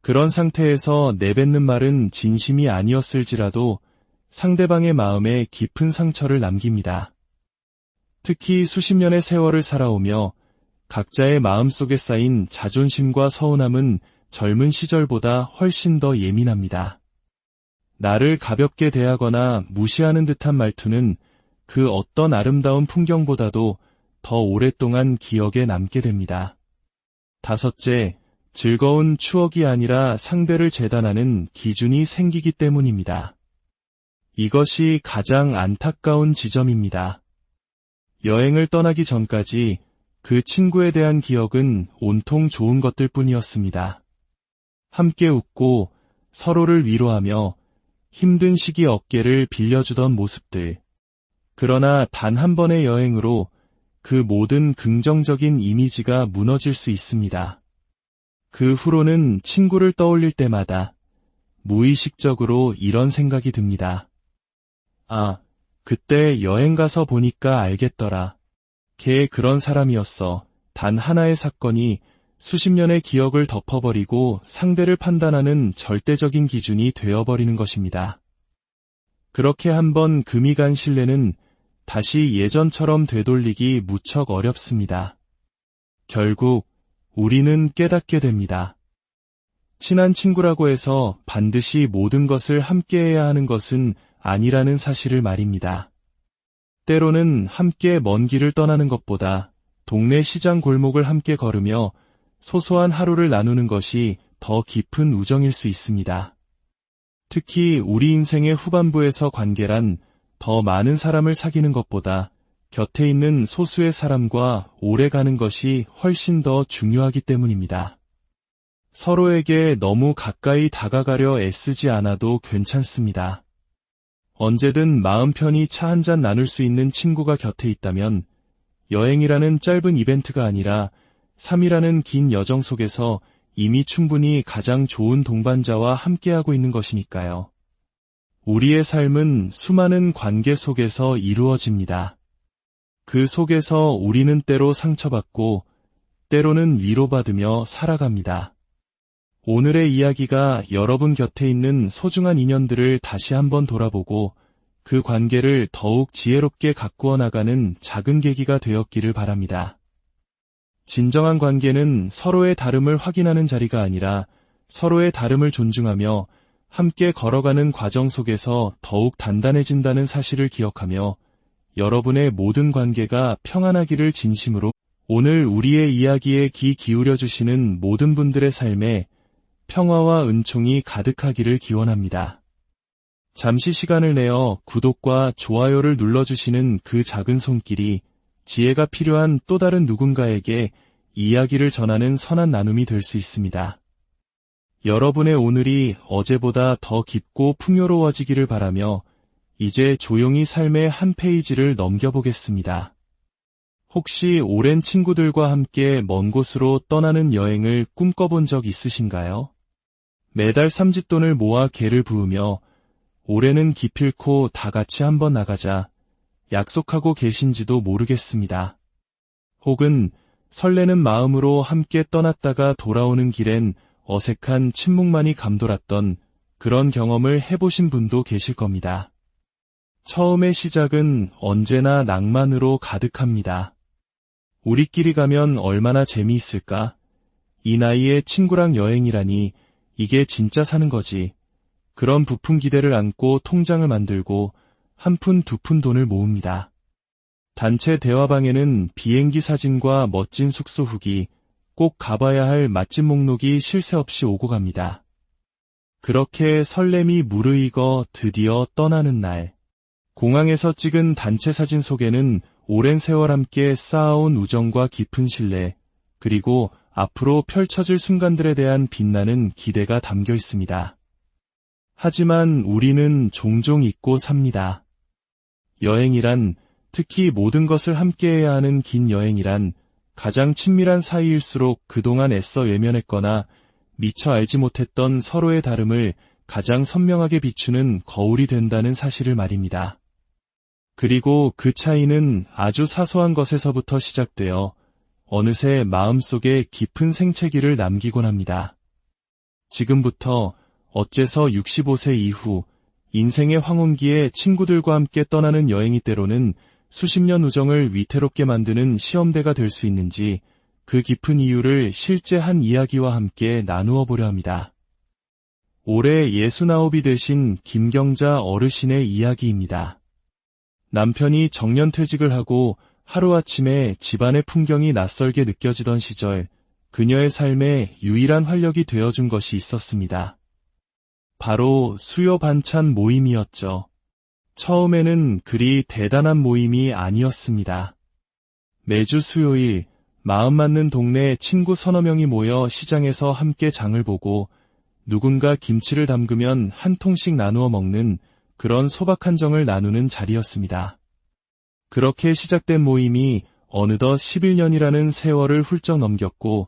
그런 상태에서 내뱉는 말은 진심이 아니었을지라도 상대방의 마음에 깊은 상처를 남깁니다. 특히 수십 년의 세월을 살아오며 각자의 마음속에 쌓인 자존심과 서운함은 젊은 시절보다 훨씬 더 예민합니다. 나를 가볍게 대하거나 무시하는 듯한 말투는 그 어떤 아름다운 풍경보다도 더 오랫동안 기억에 남게 됩니다. 다섯째, 즐거운 추억이 아니라 상대를 재단하는 기준이 생기기 때문입니다. 이것이 가장 안타까운 지점입니다. 여행을 떠나기 전까지 그 친구에 대한 기억은 온통 좋은 것들 뿐이었습니다. 함께 웃고 서로를 위로하며 힘든 시기 어깨를 빌려주던 모습들. 그러나 단 한 번의 여행으로 그 모든 긍정적인 이미지가 무너질 수 있습니다. 그 후로는 친구를 떠올릴 때마다 무의식적으로 이런 생각이 듭니다. 아, 그때 여행 가서 보니까 알겠더라. 걔 그런 사람이었어. 단 하나의 사건이 수십 년의 기억을 덮어버리고 상대를 판단하는 절대적인 기준이 되어버리는 것입니다. 그렇게 한번 금이 간 신뢰는 다시 예전처럼 되돌리기 무척 어렵습니다. 결국 우리는 깨닫게 됩니다. 친한 친구라고 해서 반드시 모든 것을 함께해야 하는 것은 아니라는 사실을 말입니다. 때로는 함께 먼 길을 떠나는 것보다 동네 시장 골목을 함께 걸으며 소소한 하루를 나누는 것이 더 깊은 우정일 수 있습니다. 특히 우리 인생의 후반부에서 관계란 더 많은 사람을 사귀는 것보다 곁에 있는 소수의 사람과 오래 가는 것이 훨씬 더 중요하기 때문입니다. 서로에게 너무 가까이 다가가려 애쓰지 않아도 괜찮습니다. 언제든 마음 편히 차 한잔 나눌 수 있는 친구가 곁에 있다면 여행이라는 짧은 이벤트가 아니라 삶이라는 긴 여정 속에서 이미 충분히 가장 좋은 동반자와 함께하고 있는 것이니까요. 우리의 삶은 수많은 관계 속에서 이루어집니다. 그 속에서 우리는 때로 상처받고 때로는 위로받으며 살아갑니다. 오늘의 이야기가 여러분 곁에 있는 소중한 인연들을 다시 한번 돌아보고 그 관계를 더욱 지혜롭게 가꾸어 나가는 작은 계기가 되었기를 바랍니다. 진정한 관계는 서로의 다름을 확인하는 자리가 아니라 서로의 다름을 존중하며 함께 걸어가는 과정 속에서 더욱 단단해진다는 사실을 기억하며 여러분의 모든 관계가 평안하기를 진심으로 오늘 우리의 이야기에 귀 기울여 주시는 모든 분들의 삶에 평화와 은총이 가득하기를 기원합니다. 잠시 시간을 내어 구독과 좋아요를 눌러주시는 그 작은 손길이 지혜가 필요한 또 다른 누군가에게 이야기를 전하는 선한 나눔이 될 수 있습니다. 여러분의 오늘이 어제보다 더 깊고 풍요로워지기를 바라며 이제 조용히 삶의 한 페이지를 넘겨보겠습니다. 혹시 오랜 친구들과 함께 먼 곳으로 떠나는 여행을 꿈꿔본 적 있으신가요? 매달 삼짓돈을 모아 개를 부으며 올해는 기필코 다 같이 한번 나가자 약속하고 계신지도 모르겠습니다. 혹은 설레는 마음으로 함께 떠났다가 돌아오는 길엔 어색한 침묵만이 감돌았던 그런 경험을 해보신 분도 계실 겁니다. 처음의 시작은 언제나 낭만으로 가득합니다. 우리끼리 가면 얼마나 재미있을까? 이 나이에 친구랑 여행이라니 이게 진짜 사는 거지. 그런 부푼 기대를 안고 통장을 만들고 한 푼 두 푼 돈을 모읍니다. 단체 대화방에는 비행기 사진과 멋진 숙소 후기, 꼭 가봐야 할 맛집 목록이 쉴 새 없이 오고 갑니다. 그렇게 설렘이 무르익어 드디어 떠나는 날. 공항에서 찍은 단체 사진 속에는 오랜 세월 함께 쌓아온 우정과 깊은 신뢰, 그리고 앞으로 펼쳐질 순간들에 대한 빛나는 기대가 담겨 있습니다. 하지만 우리는 종종 잊고 삽니다. 여행이란, 특히 모든 것을 함께해야 하는 긴 여행이란 가장 친밀한 사이일수록 그동안 애써 외면했거나 미처 알지 못했던 서로의 다름을 가장 선명하게 비추는 거울이 된다는 사실을 말입니다. 그리고 그 차이는 아주 사소한 것에서부터 시작되어 어느새 마음속에 깊은 생채기를 남기곤 합니다. 지금부터 어째서 65세 이후 인생의 황혼기에 친구들과 함께 떠나는 여행이 때로는 수십 년 우정을 위태롭게 만드는 시험대가 될 수 있는지 그 깊은 이유를 실제 한 이야기와 함께 나누어 보려 합니다. 올해 69이 되신 김경자 어르신의 이야기입니다. 남편이 정년퇴직을 하고 하루아침에 집안의 풍경이 낯설게 느껴지던 시절 그녀의 삶에 유일한 활력이 되어준 것이 있었습니다. 바로 수요 반찬 모임이었죠. 처음에는 그리 대단한 모임이 아니었습니다. 매주 수요일 마음 맞는 동네 친구 서너 명이 모여 시장에서 함께 장을 보고 누군가 김치를 담그면 한 통씩 나누어 먹는 그런 소박한 정을 나누는 자리였습니다. 그렇게 시작된 모임이 어느덧 11년이라는 세월을 훌쩍 넘겼고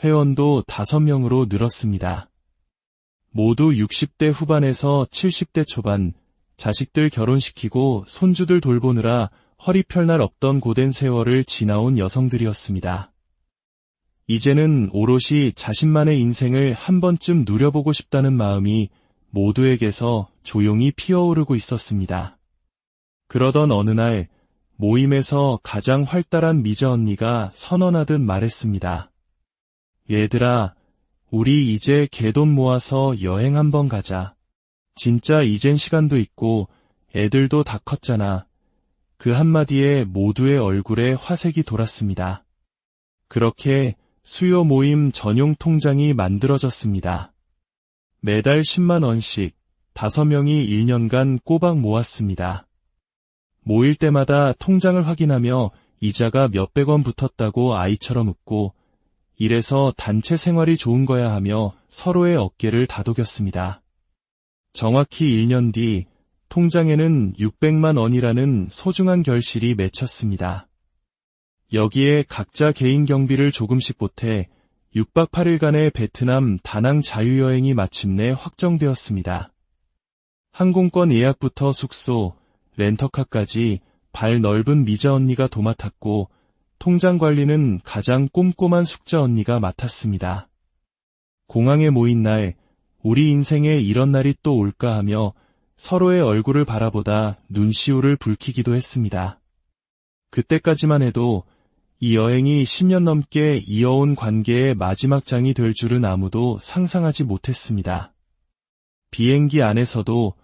회원도 5명으로 늘었습니다. 모두 60대 후반에서 70대 초반, 자식들 결혼시키고 손주들 돌보느라 허리 펼 날 없던 고된 세월을 지나온 여성들이었습니다. 이제는 오롯이 자신만의 인생을 한 번쯤 누려보고 싶다는 마음이 모두에게서 조용히 피어오르고 있었습니다. 그러던 어느 날 모임에서 가장 활달한 미자 언니가 선언하듯 말했습니다. 얘들아, 우리 이제 개돈 모아서 여행 한번 가자. 진짜 이젠 시간도 있고 애들도 다 컸잖아. 그 한마디에 모두의 얼굴에 화색이 돌았습니다. 그렇게 수요 모임 전용 통장이 만들어졌습니다. 매달 10만 원씩 5명이 1년간 꼬박 모았습니다. 모일 때마다 통장을 확인하며 이자가 몇백 원 붙었다고 아이처럼 웃고 이래서 단체 생활이 좋은 거야 하며 서로의 어깨를 다독였습니다. 정확히 1년 뒤 통장에는 600만 원이라는 소중한 결실이 맺혔습니다. 여기에 각자 개인 경비를 조금씩 보태 6박 8일간의 베트남 다낭 자유여행이 마침내 확정되었습니다. 항공권 예약부터 숙소, 렌터카까지 발 넓은 미자 언니가 도맡았고 통장 관리는 가장 꼼꼼한 숙자 언니가 맡았습니다. 공항에 모인 날 우리 인생에 이런 날이 또 올까 하며 서로의 얼굴을 바라보다 눈시울을 붉히기도 했습니다. 그때까지만 해도 이 여행이 10년 넘게 이어온 관계의 마지막 장이 될 줄은 아무도 상상하지 못했습니다. 비행기 안에서도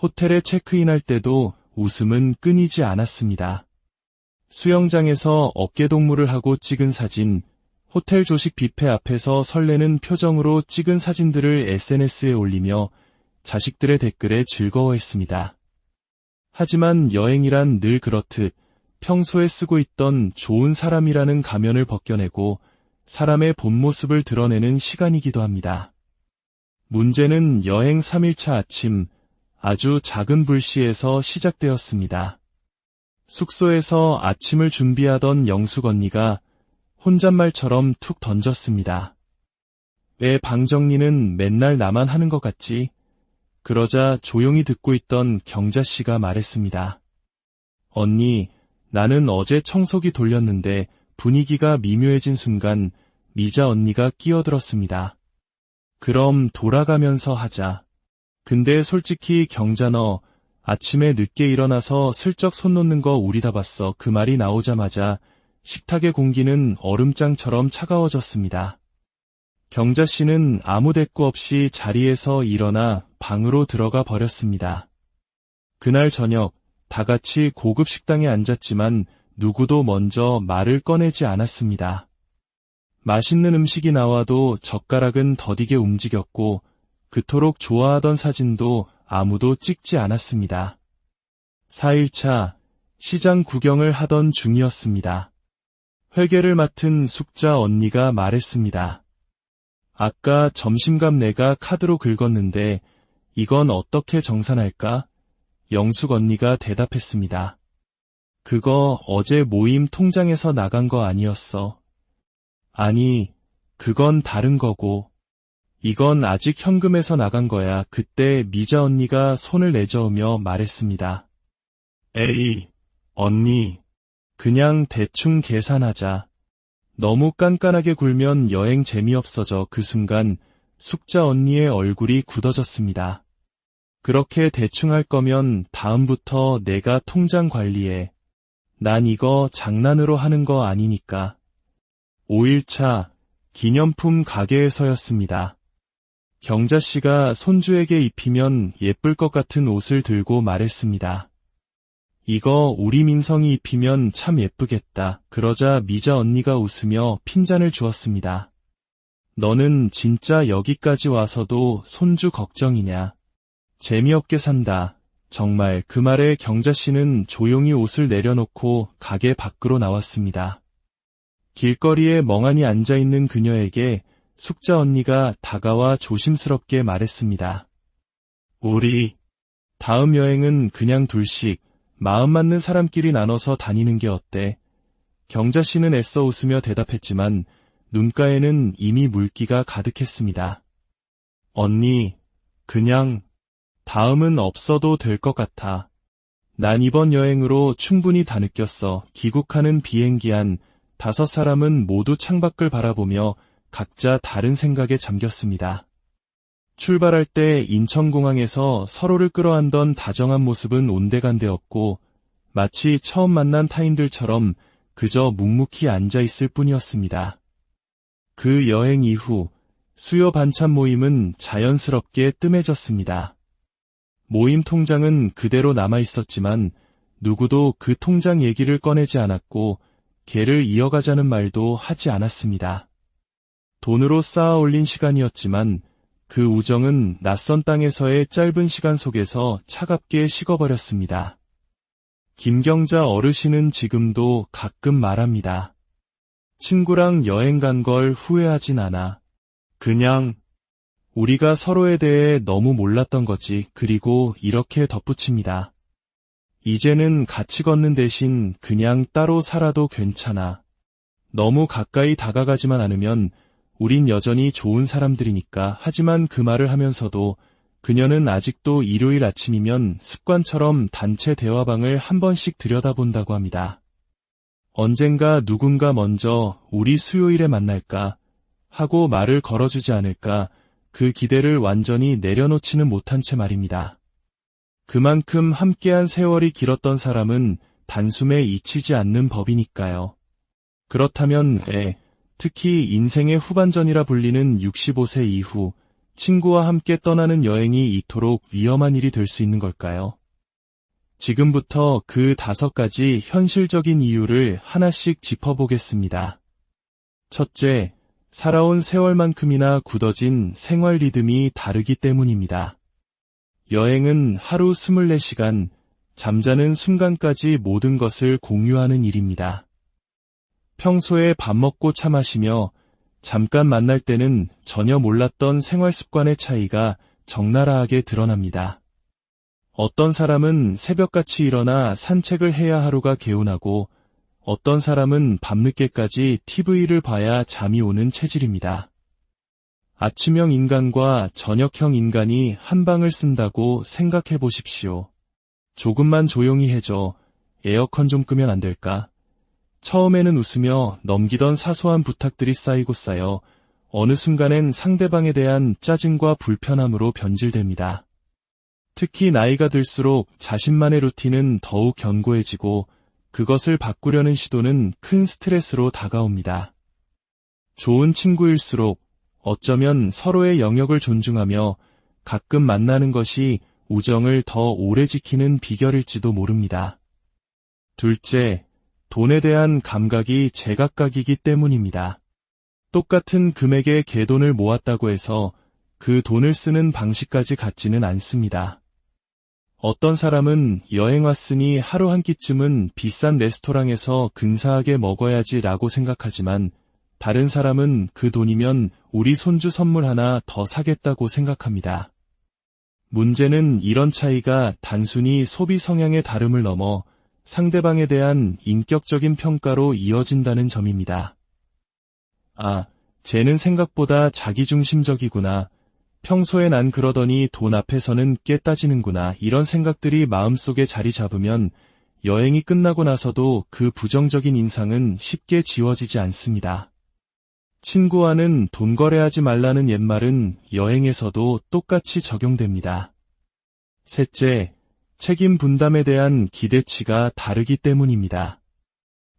호텔에 체크인할 때도 웃음은 끊이지 않았습니다. 수영장에서 어깨동무를 하고 찍은 사진, 호텔 조식 뷔페 앞에서 설레는 표정으로 찍은 사진들을 SNS에 올리며 자식들의 댓글에 즐거워했습니다. 하지만 여행이란 늘 그렇듯 평소에 쓰고 있던 좋은 사람이라는 가면을 벗겨내고 사람의 본 모습을 드러내는 시간이기도 합니다. 문제는 여행 3일차 아침 아주 작은 불씨에서 시작되었습니다. 숙소에서 아침을 준비하던 영숙 언니가 혼잣말처럼 툭 던졌습니다. 왜 방 정리는 맨날 나만 하는 것 같지? 그러자 조용히 듣고 있던 경자 씨가 말했습니다. 언니, 나는 어제 청소기 돌렸는데 분위기가 미묘해진 순간 미자 언니가 끼어들었습니다. 그럼 돌아가면서 하자. 근데 솔직히 경자 너 아침에 늦게 일어나서 슬쩍 손 놓는 거 우리 다 봤어. 그 말이 나오자마자 식탁의 공기는 얼음장처럼 차가워졌습니다. 경자 씨는 아무 대꾸 없이 자리에서 일어나 방으로 들어가 버렸습니다. 그날 저녁 다 같이 고급 식당에 앉았지만 누구도 먼저 말을 꺼내지 않았습니다. 맛있는 음식이 나와도 젓가락은 더디게 움직였고 그토록 좋아하던 사진도 아무도 찍지 않았습니다. 4일차 시장 구경을 하던 중이었습니다. 회계를 맡은 숙자 언니가 말했습니다. 아까 점심값 내가 카드로 긁었는데 이건 어떻게 정산할까? 영숙 언니가 대답했습니다. 그거 어제 모임 통장에서 나간 거 아니었어. 아니, 그건 다른 거고. 이건 아직 현금에서 나간 거야. 그때 미자 언니가 손을 내저으며 말했습니다. 에이, 언니. 그냥 대충 계산하자. 너무 깐깐하게 굴면 여행 재미없어져. 그 순간 숙자 언니의 얼굴이 굳어졌습니다. 그렇게 대충 할 거면 다음부터 내가 통장 관리해. 난 이거 장난으로 하는 거 아니니까. 5일차 기념품 가게에서였습니다. 경자씨가 손주에게 입히면 예쁠 것 같은 옷을 들고 말했습니다. 이거 우리 민성이 입히면 참 예쁘겠다. 그러자 미자 언니가 웃으며 핀잔을 주었습니다. 너는 진짜 여기까지 와서도 손주 걱정이냐. 재미없게 산다. 정말. 그 말에 경자씨는 조용히 옷을 내려놓고 가게 밖으로 나왔습니다. 길거리에 멍하니 앉아있는 그녀에게 숙자 언니가 다가와 조심스럽게 말했습니다. 우리 다음 여행은 그냥 둘씩 마음 맞는 사람끼리 나눠서 다니는 게 어때? 경자씨는 애써 웃으며 대답했지만 눈가에는 이미 물기가 가득했습니다. 언니, 그냥 다음은 없어도 될 것 같아. 난 이번 여행으로 충분히 다 느꼈어. 귀국하는 비행기 안 5사람은 모두 창밖을 바라보며 각자 다른 생각에 잠겼습니다. 출발할 때 인천공항에서 서로를 끌어안던 다정한 모습은 온데간데없고 마치 처음 만난 타인들처럼 그저 묵묵히 앉아있을 뿐이었습니다. 그 여행 이후 수요 반찬 모임은 자연스럽게 뜸해졌습니다. 모임 통장은 그대로 남아있었지만 누구도 그 통장 얘기를 꺼내지 않았고 개를 이어가자는 말도 하지 않았습니다. 돈으로 쌓아 올린 시간이었지만 그 우정은 낯선 땅에서의 짧은 시간 속에서 차갑게 식어버렸습니다. 김경자 어르신은 지금도 가끔 말합니다. 친구랑 여행 간 걸 후회하진 않아. 그냥 우리가 서로에 대해 너무 몰랐던 거지. 그리고 이렇게 덧붙입니다. 이제는 같이 걷는 대신 그냥 따로 살아도 괜찮아. 너무 가까이 다가가지만 않으면 우린 여전히 좋은 사람들이니까. 하지만 그 말을 하면서도 그녀는 아직도 일요일 아침이면 습관처럼 단체 대화방을 한 번씩 들여다본다고 합니다. 언젠가 누군가 먼저 우리 수요일에 만날까 하고 말을 걸어주지 않을까, 그 기대를 완전히 내려놓지는 못한 채 말입니다. 그만큼 함께한 세월이 길었던 사람은 단숨에 잊히지 않는 법이니까요. 그렇다면 특히 인생의 후반전이라 불리는 65세 이후 친구와 함께 떠나는 여행이 이토록 위험한 일이 될 수 있는 걸까요? 지금부터 그 5가지 현실적인 이유를 하나씩 짚어보겠습니다. 첫째, 살아온 세월만큼이나 굳어진 생활 리듬이 다르기 때문입니다. 여행은 하루 24시간, 잠자는 순간까지 모든 것을 공유하는 일입니다. 평소에 밥 먹고 차 마시며 잠깐 만날 때는 전혀 몰랐던 생활 습관의 차이가 적나라하게 드러납니다. 어떤 사람은 새벽같이 일어나 산책을 해야 하루가 개운하고 어떤 사람은 밤늦게까지 TV를 봐야 잠이 오는 체질입니다. 아침형 인간과 저녁형 인간이 한 방을 쓴다고 생각해 보십시오. 조금만 조용히 해줘. 에어컨 좀 끄면 안 될까? 처음에는 웃으며 넘기던 사소한 부탁들이 쌓이고 쌓여 어느 순간엔 상대방에 대한 짜증과 불편함으로 변질됩니다. 특히 나이가 들수록 자신만의 루틴은 더욱 견고해지고 그것을 바꾸려는 시도는 큰 스트레스로 다가옵니다. 좋은 친구일수록 어쩌면 서로의 영역을 존중하며 가끔 만나는 것이 우정을 더 오래 지키는 비결일지도 모릅니다. 둘째, 돈에 대한 감각이 제각각이기 때문입니다. 똑같은 금액의 갯돈을 모았다고 해서 그 돈을 쓰는 방식까지 같지는 않습니다. 어떤 사람은 여행 왔으니 하루 한 끼쯤은 비싼 레스토랑에서 근사하게 먹어야지 라고 생각하지만 다른 사람은 그 돈이면 우리 손주 선물 하나 더 사겠다고 생각합니다. 문제는 이런 차이가 단순히 소비 성향의 다름을 넘어 상대방에 대한 인격적인 평가로 이어진다는 점입니다. 쟤는 생각보다 자기중심적이구나. 평소에 난 그러더니 돈 앞에서는 꽤 따지는구나 이런 생각들이 마음속에 자리 잡으면 여행이 끝나고 나서도 그 부정적인 인상은 쉽게 지워지지 않습니다. 친구와는 돈 거래하지 말라는 옛말은 여행에서도 똑같이 적용됩니다. 셋째, 책임 분담에 대한 기대치가 다르기 때문입니다.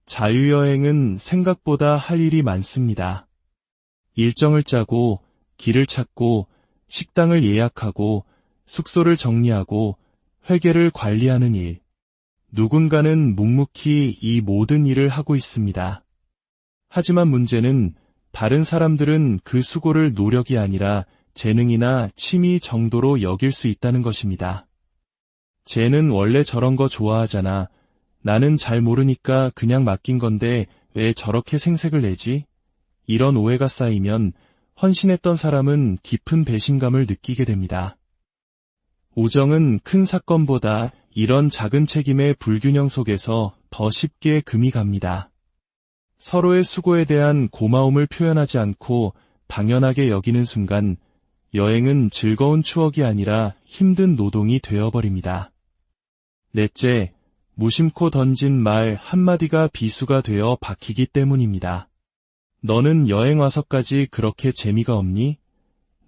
자유여행은 생각보다 할 일이 많습니다. 일정을 짜고, 길을 찾고, 식당을 예약하고, 숙소를 정리하고, 회계를 관리하는 일. 누군가는 묵묵히 이 모든 일을 하고 있습니다. 하지만 문제는 다른 사람들은 그 수고를 노력이 아니라 재능이나 취미 정도로 여길 수 있다는 것입니다. 쟤는 원래 저런 거 좋아하잖아. 나는 잘 모르니까 그냥 맡긴 건데 왜 저렇게 생색을 내지? 이런 오해가 쌓이면 헌신했던 사람은 깊은 배신감을 느끼게 됩니다. 우정은 큰 사건보다 이런 작은 책임의 불균형 속에서 더 쉽게 금이 갑니다. 서로의 수고에 대한 고마움을 표현하지 않고 당연하게 여기는 순간 여행은 즐거운 추억이 아니라 힘든 노동이 되어버립니다. 넷째, 무심코 던진 말 한마디가 비수가 되어 박히기 때문입니다. 너는 여행 와서까지 그렇게 재미가 없니?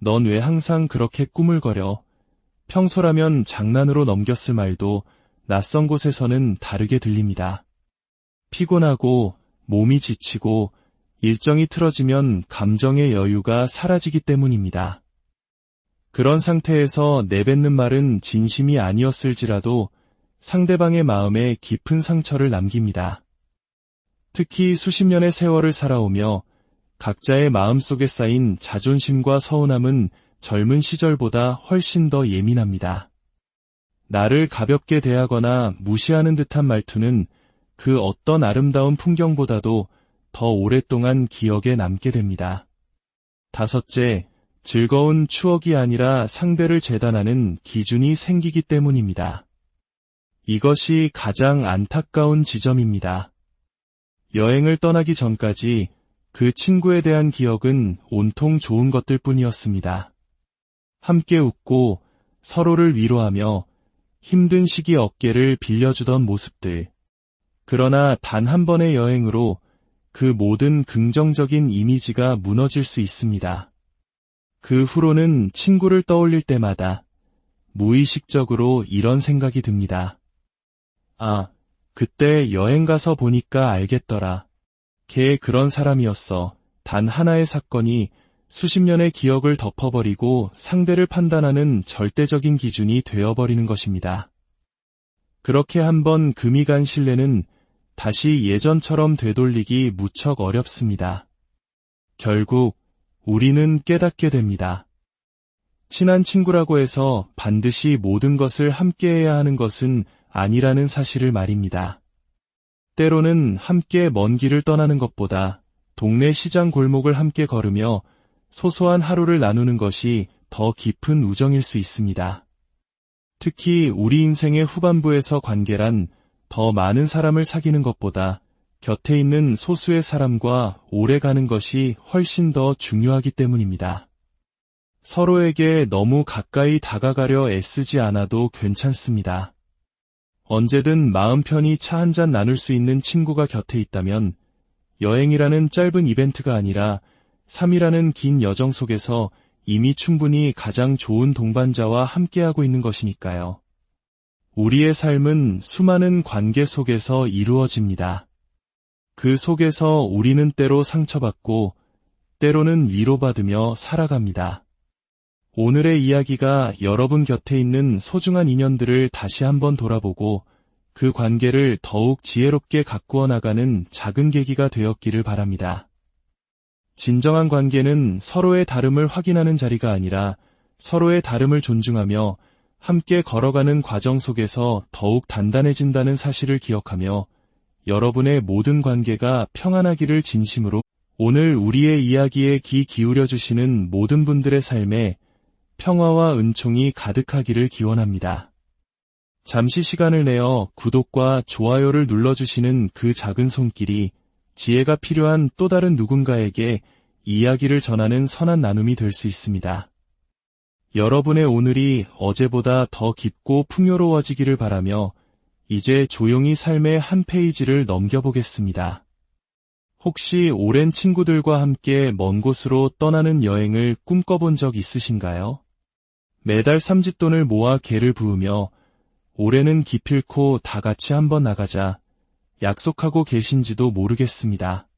넌 왜 항상 그렇게 꾸물거려? 평소라면 장난으로 넘겼을 말도 낯선 곳에서는 다르게 들립니다. 피곤하고 몸이 지치고 일정이 틀어지면 감정의 여유가 사라지기 때문입니다. 그런 상태에서 내뱉는 말은 진심이 아니었을지라도 상대방의 마음에 깊은 상처를 남깁니다. 특히 수십 년의 세월을 살아오며 각자의 마음속에 쌓인 자존심과 서운함은 젊은 시절보다 훨씬 더 예민합니다. 나를 가볍게 대하거나 무시하는 듯한 말투는 그 어떤 아름다운 풍경보다도 더 오랫동안 기억에 남게 됩니다. 다섯째, 즐거운 추억이 아니라 상대를 재단하는 기준이 생기기 때문입니다. 이것이 가장 안타까운 지점입니다. 여행을 떠나기 전까지 그 친구에 대한 기억은 온통 좋은 것들 뿐이었습니다. 함께 웃고 서로를 위로하며 힘든 시기 어깨를 빌려주던 모습들. 그러나 단 한 번의 여행으로 그 모든 긍정적인 이미지가 무너질 수 있습니다. 그 후로는 친구를 떠올릴 때마다 무의식적으로 이런 생각이 듭니다. 아, 그때 여행 가서 보니까 알겠더라. 걔 그런 사람이었어. 단 하나의 사건이 수십 년의 기억을 덮어버리고 상대를 판단하는 절대적인 기준이 되어버리는 것입니다. 그렇게 한번 금이 간 신뢰는 다시 예전처럼 되돌리기 무척 어렵습니다. 결국 우리는 깨닫게 됩니다. 친한 친구라고 해서 반드시 모든 것을 함께해야 하는 것은 아니라는 사실을 말입니다. 때로는 함께 먼 길을 떠나는 것보다 동네 시장 골목을 함께 걸으며 소소한 하루를 나누는 것이 더 깊은 우정일 수 있습니다. 특히 우리 인생의 후반부에서 관계란 더 많은 사람을 사귀는 것보다 곁에 있는 소수의 사람과 오래 가는 것이 훨씬 더 중요하기 때문입니다. 서로에게 너무 가까이 다가가려 애쓰지 않아도 괜찮습니다. 언제든 마음 편히 차 한잔 나눌 수 있는 친구가 곁에 있다면 여행이라는 짧은 이벤트가 아니라 삶이라는 긴 여정 속에서 이미 충분히 가장 좋은 동반자와 함께하고 있는 것이니까요. 우리의 삶은 수많은 관계 속에서 이루어집니다. 그 속에서 우리는 때로 상처받고 때로는 위로받으며 살아갑니다. 오늘의 이야기가 여러분 곁에 있는 소중한 인연들을 다시 한번 돌아보고 그 관계를 더욱 지혜롭게 가꾸어 나가는 작은 계기가 되었기를 바랍니다. 진정한 관계는 서로의 다름을 확인하는 자리가 아니라 서로의 다름을 존중하며 함께 걸어가는 과정 속에서 더욱 단단해진다는 사실을 기억하며 여러분의 모든 관계가 평안하기를 진심으로 오늘 우리의 이야기에 귀 기울여 주시는 모든 분들의 삶에 평화와 은총이 가득하기를 기원합니다. 잠시 시간을 내어 구독과 좋아요를 눌러주시는 그 작은 손길이 지혜가 필요한 또 다른 누군가에게 이야기를 전하는 선한 나눔이 될 수 있습니다. 여러분의 오늘이 어제보다 더 깊고 풍요로워지기를 바라며 이제 조용히 삶의 한 페이지를 넘겨보겠습니다. 혹시 오랜 친구들과 함께 먼 곳으로 떠나는 여행을 꿈꿔본 적 있으신가요? 매달 삼짓돈을 모아 개를 부으며 올해는 기필코 다 같이 한번 나가자 약속하고 계신지도 모르겠습니다.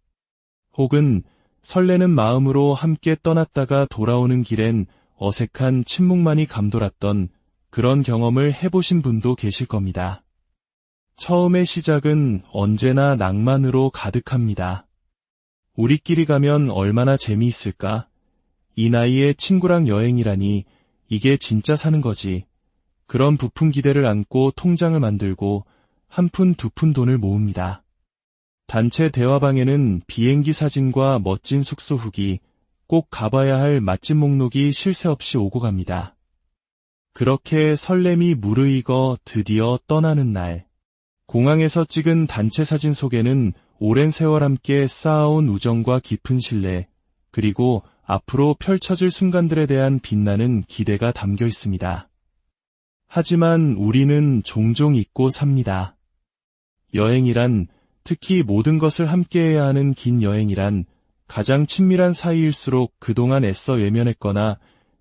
혹은 설레는 마음으로 함께 떠났다가 돌아오는 길엔 어색한 침묵만이 감돌았던 그런 경험을 해보신 분도 계실 겁니다. 처음의 시작은 언제나 낭만으로 가득합니다. 우리끼리 가면 얼마나 재미있을까? 이 나이에 친구랑 여행이라니 이게 진짜 사는 거지. 그런 부푼 기대를 안고 통장을 만들고 한 푼 두 푼 돈을 모읍니다. 단체 대화방에는 비행기 사진과 멋진 숙소 후기, 꼭 가봐야 할 맛집 목록이 쉴 새 없이 오고 갑니다. 그렇게 설렘이 무르익어 드디어 떠나는 날. 공항에서 찍은 단체 사진 속에는 오랜 세월 함께 쌓아온 우정과 깊은 신뢰, 그리고 앞으로 펼쳐질 순간들에 대한 빛나는 기대가 담겨 있습니다. 하지만 우리는 종종 잊고 삽니다. 여행이란, 특히 모든 것을 함께해야 하는 긴 여행이란 가장 친밀한 사이일수록 그동안 애써 외면했거나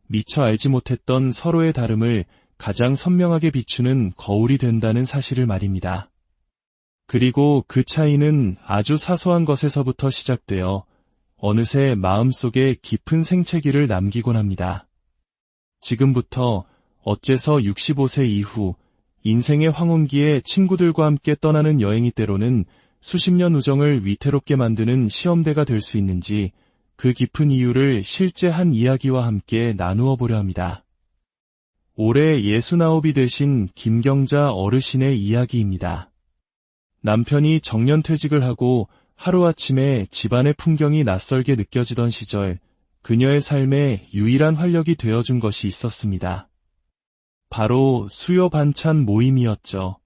미처 알지 못했던 서로의 다름을 가장 선명하게 비추는 거울이 된다는 사실을 말입니다. 그리고 그 차이는 아주 사소한 것에서부터 시작되어 어느새 마음속에 깊은 생채기를 남기곤 합니다. 지금부터 어째서 65세 이후 인생의 황혼기에 친구들과 함께 떠나는 여행이 때로는 수십 년 우정을 위태롭게 만드는 시험대가 될 수 있는지 그 깊은 이유를 실제 한 이야기와 함께 나누어 보려 합니다. 올해 69이 되신 김경자 어르신의 이야기입니다. 남편이 정년퇴직을 하고 하루아침에 집안의 풍경이 낯설게 느껴지던 시절 그녀의 삶에 유일한 활력이 되어준 것이 있었습니다. 바로 수요 반찬 모임이었죠.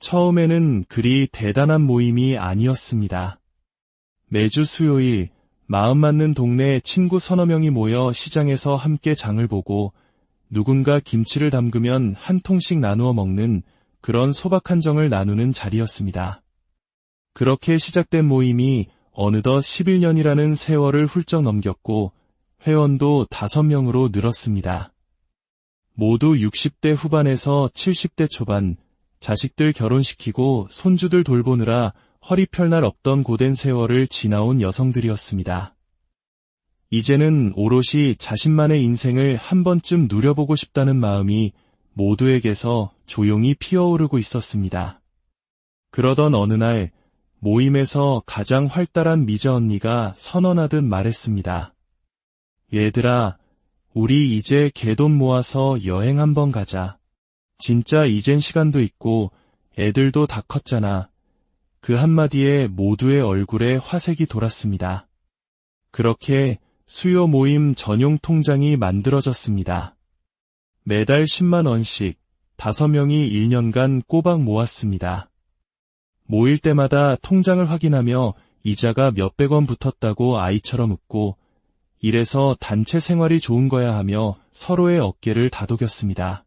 처음에는 그리 대단한 모임이 아니었습니다. 매주 수요일 마음 맞는 동네 친구 서너 명이 모여 시장에서 함께 장을 보고 누군가 김치를 담그면 한 통씩 나누어 먹는 그런 소박한 정을 나누는 자리였습니다. 그렇게 시작된 모임이 어느덧 11년이라는 세월을 훌쩍 넘겼고 회원도 5명으로 늘었습니다. 모두 60대 후반에서 70대 초반, 자식들 결혼시키고 손주들 돌보느라 허리 펼 날 없던 고된 세월을 지나온 여성들이었습니다. 이제는 오롯이 자신만의 인생을 한 번쯤 누려보고 싶다는 마음이 모두에게서 조용히 피어오르고 있었습니다. 그러던 어느 날 모임에서 가장 활달한 미자 언니가 선언하듯 말했습니다. 얘들아, 우리 이제 개돈 모아서 여행 한번 가자. 진짜 이젠 시간도 있고 애들도 다 컸잖아. 그 한마디에 모두의 얼굴에 화색이 돌았습니다. 그렇게 수요 모임 전용 통장이 만들어졌습니다. 매달 10만 원씩 5명이 1년간 꼬박 모았습니다. 모일 때마다 통장을 확인하며 이자가 몇백 원 붙었다고 아이처럼 웃고 이래서 단체 생활이 좋은 거야 하며 서로의 어깨를 다독였습니다.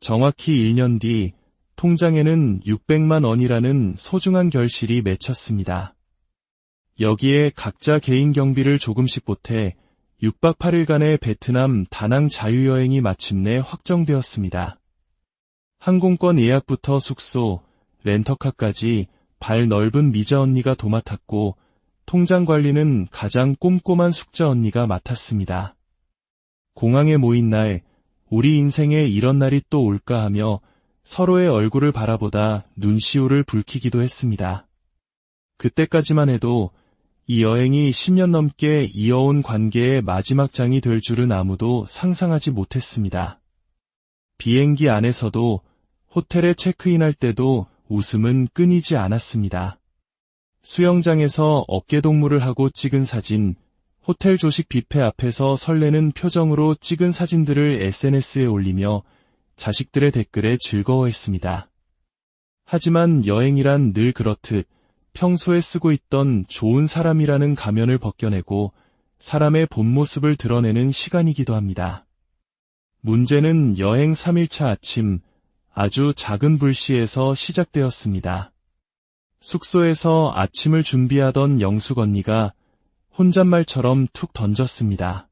정확히 1년 뒤 통장에는 600만 원이라는 소중한 결실이 맺혔습니다. 여기에 각자 개인 경비를 조금씩 보태 6박 8일간의 베트남 다낭 자유여행이 마침내 확정되었습니다. 항공권 예약부터 숙소, 렌터카까지 발 넓은 미자 언니가 도맡았고 통장 관리는 가장 꼼꼼한 숙자 언니가 맡았습니다. 공항에 모인 날 우리 인생에 이런 날이 또 올까 하며 서로의 얼굴을 바라보다 눈시울을 붉히기도 했습니다. 그때까지만 해도 이 여행이 10년 넘게 이어온 관계의 마지막 장이 될 줄은 아무도 상상하지 못했습니다. 비행기 안에서도 호텔에 체크인할 때도 웃음은 끊이지 않았습니다. 수영장에서 어깨동무를 하고 찍은 사진, 호텔 조식 뷔페 앞에서 설레는 표정으로 찍은 사진들을 SNS에 올리며 자식들의 댓글에 즐거워했습니다. 하지만 여행이란 늘 그렇듯 평소에 쓰고 있던 좋은 사람이라는 가면을 벗겨내고 사람의 본 모습을 드러내는 시간이기도 합니다. 문제는 여행 3일차 아침 아주 작은 불씨에서 시작되었습니다. 숙소에서 아침을 준비하던 영숙 언니가 혼잣말처럼 툭 던졌습니다.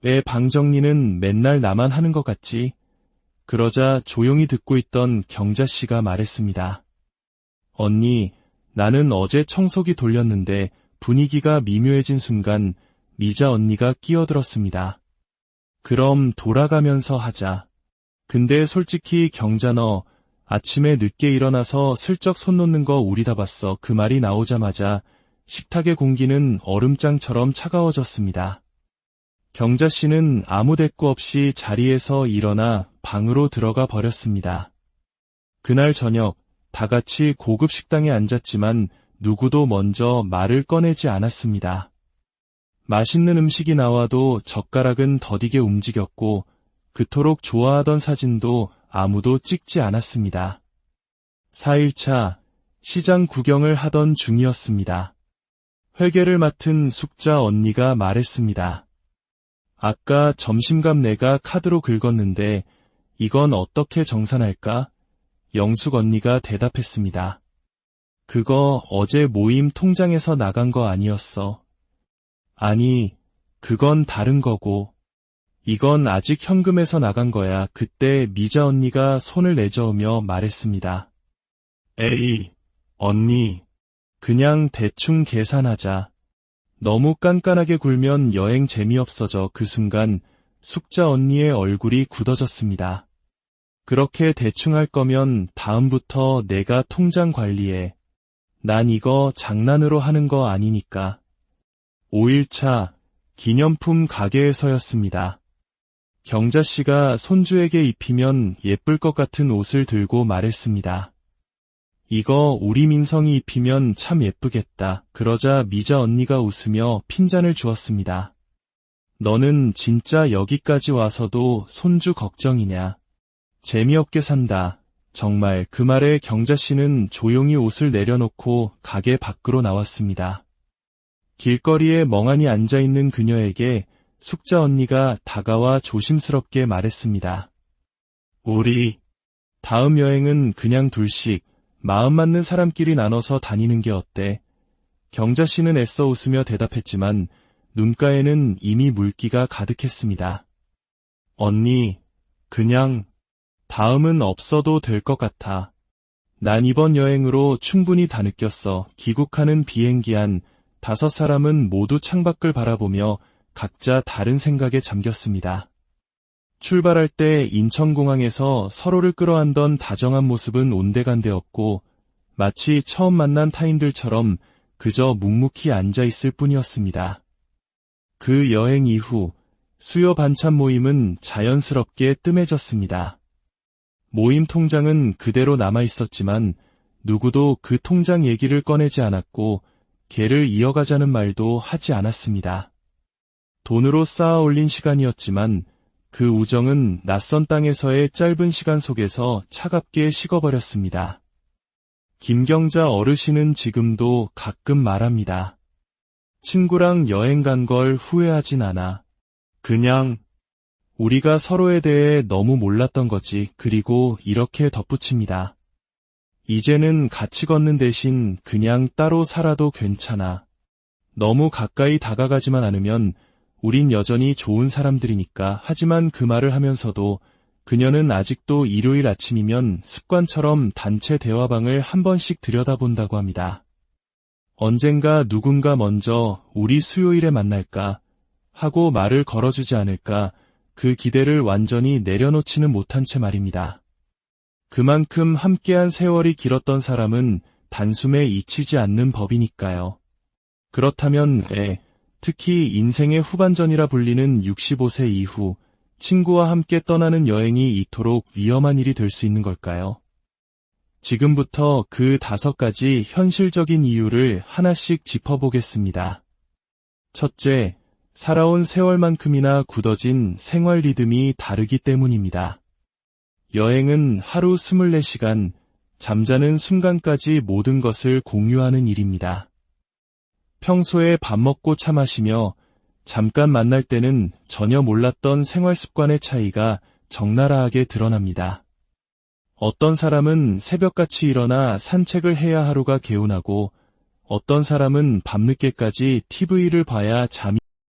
왜 방 정리는 맨날 나만 하는 것 같지? 그러자 조용히 듣고 있던 경자 씨가 말했습니다. 언니, 나는 어제 청소기 돌렸는데 분위기가 미묘해진 순간 미자 언니가 끼어들었습니다. 그럼 돌아가면서 하자. 근데 솔직히 경자 너 아침에 늦게 일어나서 슬쩍 손 놓는 거 우리 다 봤어. 그 말이 나오자마자 식탁의 공기는 얼음장처럼 차가워졌습니다. 경자 씨는 아무 대꾸 없이 자리에서 일어나 방으로 들어가 버렸습니다. 그날 저녁 다 같이 고급 식당에 앉았지만 누구도 먼저 말을 꺼내지 않았습니다. 맛있는 음식이 나와도 젓가락은 더디게 움직였고 그토록 좋아하던 사진도 아무도 찍지 않았습니다. 4일차 시장 구경을 하던 중이었습니다. 회계를 맡은 숙자 언니가 말했습니다. 아까 점심값 내가 카드로 긁었는데 이건 어떻게 정산할까? 영숙 언니가 대답했습니다. 그거 어제 모임 통장에서 나간 거 아니었어. 아니, 그건 다른 거고. 이건 아직 현금에서 나간 거야. 그때 미자 언니가 손을 내저으며 말했습니다. 에이, 언니. 그냥 대충 계산하자. 너무 깐깐하게 굴면 여행 재미없어져. 그 순간 숙자 언니의 얼굴이 굳어졌습니다. 그렇게 대충 할 거면 다음부터 내가 통장 관리해. 난 이거 장난으로 하는 거 아니니까. 5일차 기념품 가게에서였습니다. 경자 씨가 손주에게 입히면 예쁠 것 같은 옷을 들고 말했습니다. 이거 우리 민성이 입히면 참 예쁘겠다. 그러자 미자 언니가 웃으며 핀잔을 주었습니다. 너는 진짜 여기까지 와서도 손주 걱정이냐. 재미없게 산다. 정말. 그 말에 경자 씨는 조용히 옷을 내려놓고 가게 밖으로 나왔습니다. 길거리에 멍하니 앉아있는 그녀에게 숙자 언니가 다가와 조심스럽게 말했습니다. 우리 다음 여행은 그냥 둘씩 마음 맞는 사람끼리 나눠서 다니는 게 어때? 경자 씨는 애써 웃으며 대답했지만 눈가에는 이미 물기가 가득했습니다. 언니, 그냥 다음은 없어도 될 것 같아. 난 이번 여행으로 충분히 다 느꼈어. 귀국하는 비행기 안 5사람은 모두 창밖을 바라보며 각자 다른 생각에 잠겼습니다. 출발할 때 인천공항에서 서로를 끌어안던 다정한 모습은 온데간데없고 마치 처음 만난 타인들처럼 그저 묵묵히 앉아있을 뿐이었습니다. 그 여행 이후 수요 반찬 모임은 자연스럽게 뜸해졌습니다. 모임 통장은 그대로 남아있었지만 누구도 그 통장 얘기를 꺼내지 않았고 개를 이어가자는 말도 하지 않았습니다. 돈으로 쌓아 올린 시간이었지만 그 우정은 낯선 땅에서의 짧은 시간 속에서 차갑게 식어버렸습니다. 김경자 어르신은 지금도 가끔 말합니다. 친구랑 여행 간 걸 후회하진 않아. 그냥 우리가 서로에 대해 너무 몰랐던 거지. 그리고 이렇게 덧붙입니다. 이제는 같이 걷는 대신 그냥 따로 살아도 괜찮아. 너무 가까이 다가가지만 않으면 우린 여전히 좋은 사람들이니까. 하지만 그 말을 하면서도 그녀는 아직도 일요일 아침이면 습관처럼 단체 대화방을 한 번씩 들여다본다고 합니다. 언젠가 누군가 먼저 우리 수요일에 만날까 하고 말을 걸어주지 않을까, 그 기대를 완전히 내려놓지는 못한 채 말입니다. 그만큼 함께한 세월이 길었던 사람은 단숨에 잊히지 않는 법이니까요. 그렇다면 특히 인생의 후반전이라 불리는 65세 이후 친구와 함께 떠나는 여행이 이토록 위험한 일이 될 수 있는 걸까요? 지금부터 그 5가지 현실적인 이유를 하나씩 짚어보겠습니다. 첫째, 살아온 세월만큼이나 굳어진 생활 리듬이 다르기 때문입니다. 여행은 하루 24시간, 잠자는 순간까지 모든 것을 공유하는 일입니다. 평소에 밥 먹고 차 마시며 잠깐 만날 때는 전혀 몰랐던 생활 습관의 차이가 적나라하게 드러납니다. 어떤 사람은 새벽같이 일어나 산책을 해야 하루가 개운하고 어떤 사람은 밤늦게까지 TV를 봐야 잠이